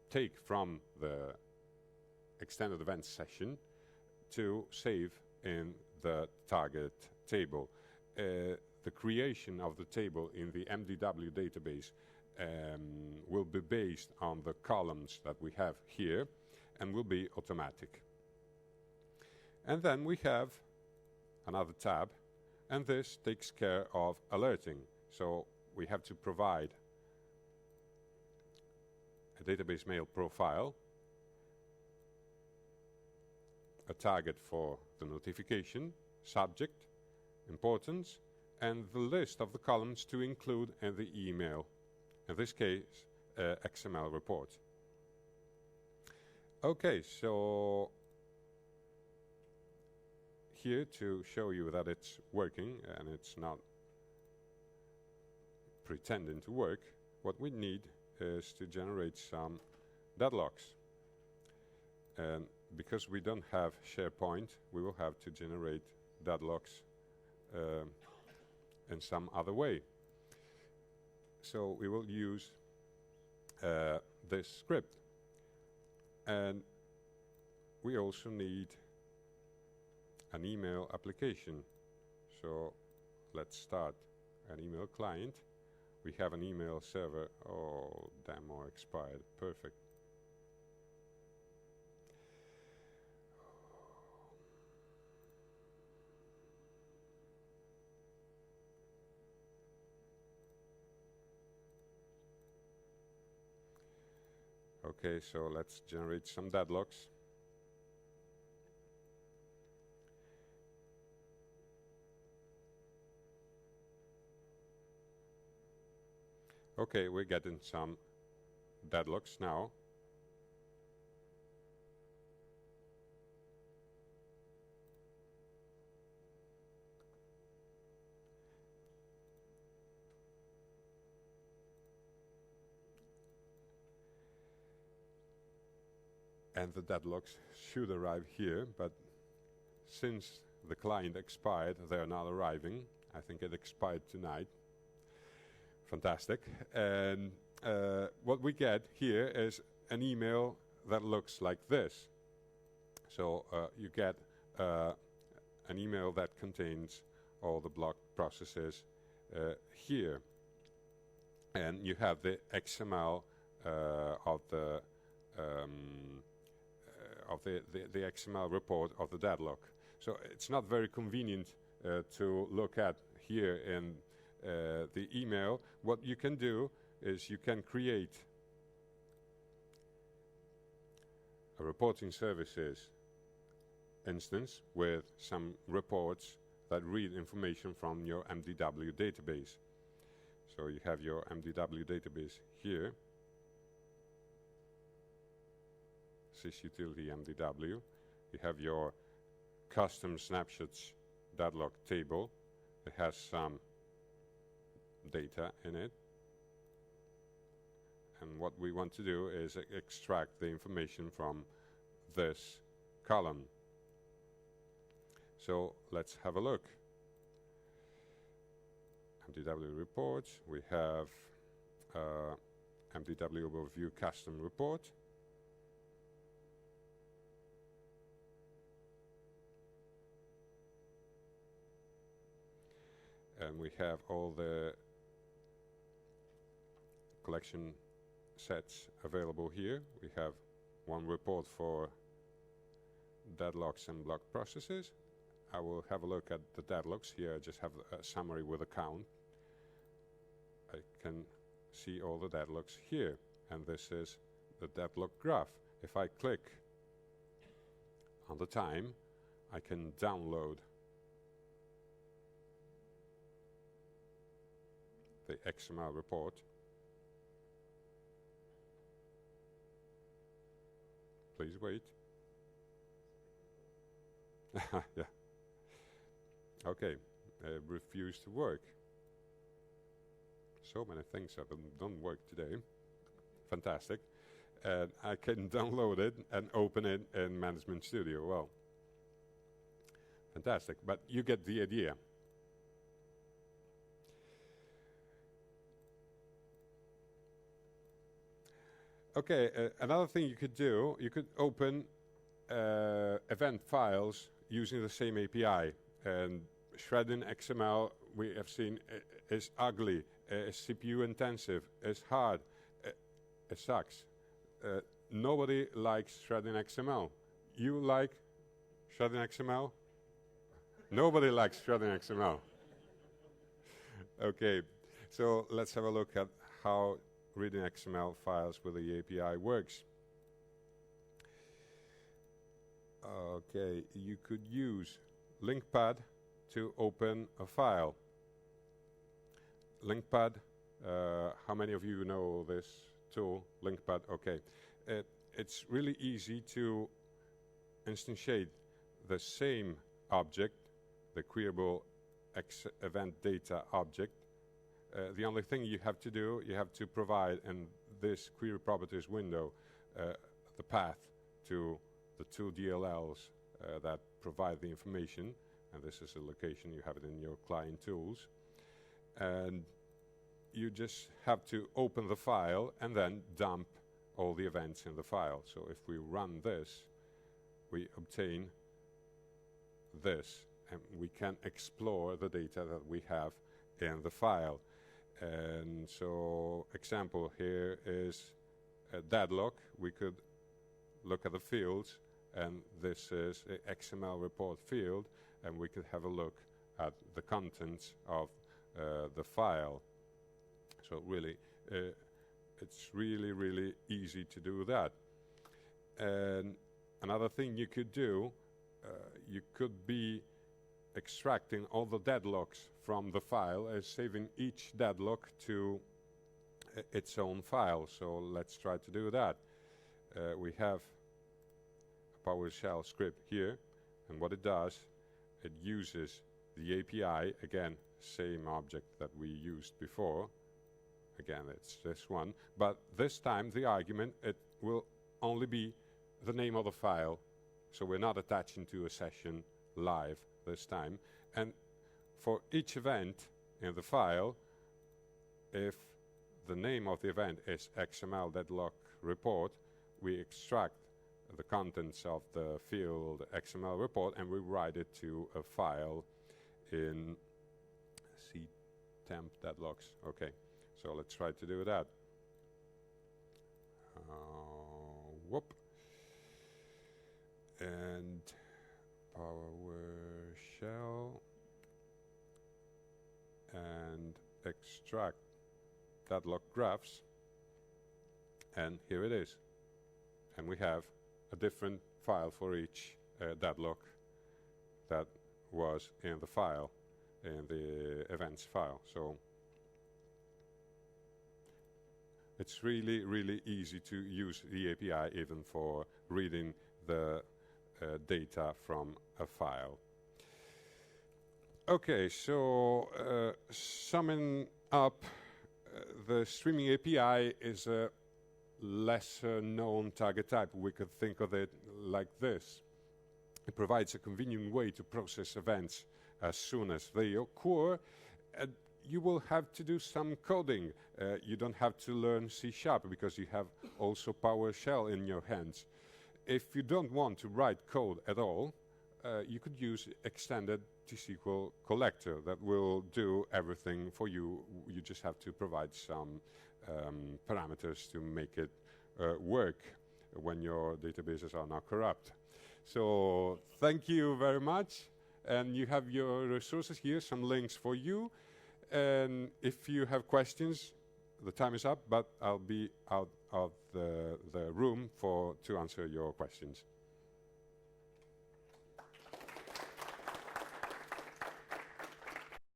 take from the extended events session to save in the target table. The creation of the table in the MDW database will be based on the columns that we have here and will be automatic. And then we have another tab, and this takes care of alerting. So we have to provide a database mail profile, a target for the notification, subject, importance, and the list of the columns to include in the email. In this case, XML report. Okay, so here to show you that it's working and it's not pretending to work. What we need is to generate some deadlocks. And because we don't have SharePoint, we will have to generate deadlocks in some other way. So we will use this script. And we also need an email application. So let's start an email client. We have an email server. Oh, demo expired. Perfect. Okay, so let's generate some deadlocks. Okay, we're getting some deadlocks now. And the deadlocks should arrive here, but since the client expired, they are not arriving. I think it expired tonight. Fantastic. And what we get here is an email that looks like this. So you get an email that contains all the block processes here. And you have the XML of the XML report of the deadlock. So it's not very convenient to look at here in the email. What you can do is you can create a reporting services instance with some reports that read information from your MDW database. So you have your MDW database here. Sysutility MDW. You have your custom snapshots deadlock table. It has some data in it. And what we want to do is extract the information from this column. So let's have a look. MDW reports. We have MDW overview custom report. And we have all the collection sets available here. We have one report for deadlocks and block processes. I will have a look at the deadlocks here. I just have a summary with a count. I can see all the deadlocks here. And this is the deadlock graph. If I click on the time, I can download the XML report. Please wait. Yeah. Okay, refused to work. So many things that don't work today. Fantastic. And I can download it and open it in Management Studio. Well, fantastic, but you get the idea. Okay, another thing you could do, you could open event files using the same API. And shredding XML, we have seen, is ugly, is CPU intensive, is hard, it sucks. Nobody likes shredding XML. You like shredding XML? Nobody likes shredding XML. Okay, so let's have a look at how reading XML files with the API works. Okay, you could use LinkPad to open a file. LinkPad, how many of you know this tool, LinkPad? Okay, it's really easy to instantiate the same object, the queryable event data object. The only thing you have to do, you have to provide in this query properties window the path to the two DLLs that provide the information, and this is a location, you have it in your client tools. And you just have to open the file and then dump all the events in the file. So if we run this, we obtain this, and we can explore the data that we have in the file. And so, example here is a deadlock. We could look at the fields, and this is an XML report field, and we could have a look at the contents of the file. So really, it's really easy to do that. And another thing you could do, you could be extracting all the deadlocks from the file as saving each deadlock to its own file. So let's try to do that. We have a PowerShell script here, and what it does, it uses the API, again, same object that we used before. Again, it's this one, but this time the argument, it will only be the name of the file. So we're not attaching to a session live this time. And for each event in the file, if the name of the event is XML deadlock report, we extract the contents of the field XML report and we write it to a file in temp deadlocks. Okay, so let's try to do that. Whoop. And PowerShell and extract deadlock graphs, and here it is. And we have a different file for each deadlock that was in the file, in the events file. So it's really easy to use the API even for reading the data from a file. Okay, so summing up, the streaming API is a lesser known target type. We could think of it like this. It provides a convenient way to process events as soon as they occur. You will have to do some coding. You don't have to learn C# because you have also PowerShell in your hands. If you don't want to write code at all, you could use extended T-SQL collector that will do everything for you. You just have to provide some parameters to make it work when your databases are not corrupt. So thank you very much. And you have your resources here, some links for you. And if you have questions, the time is up, but I'll be out of the room to answer your questions.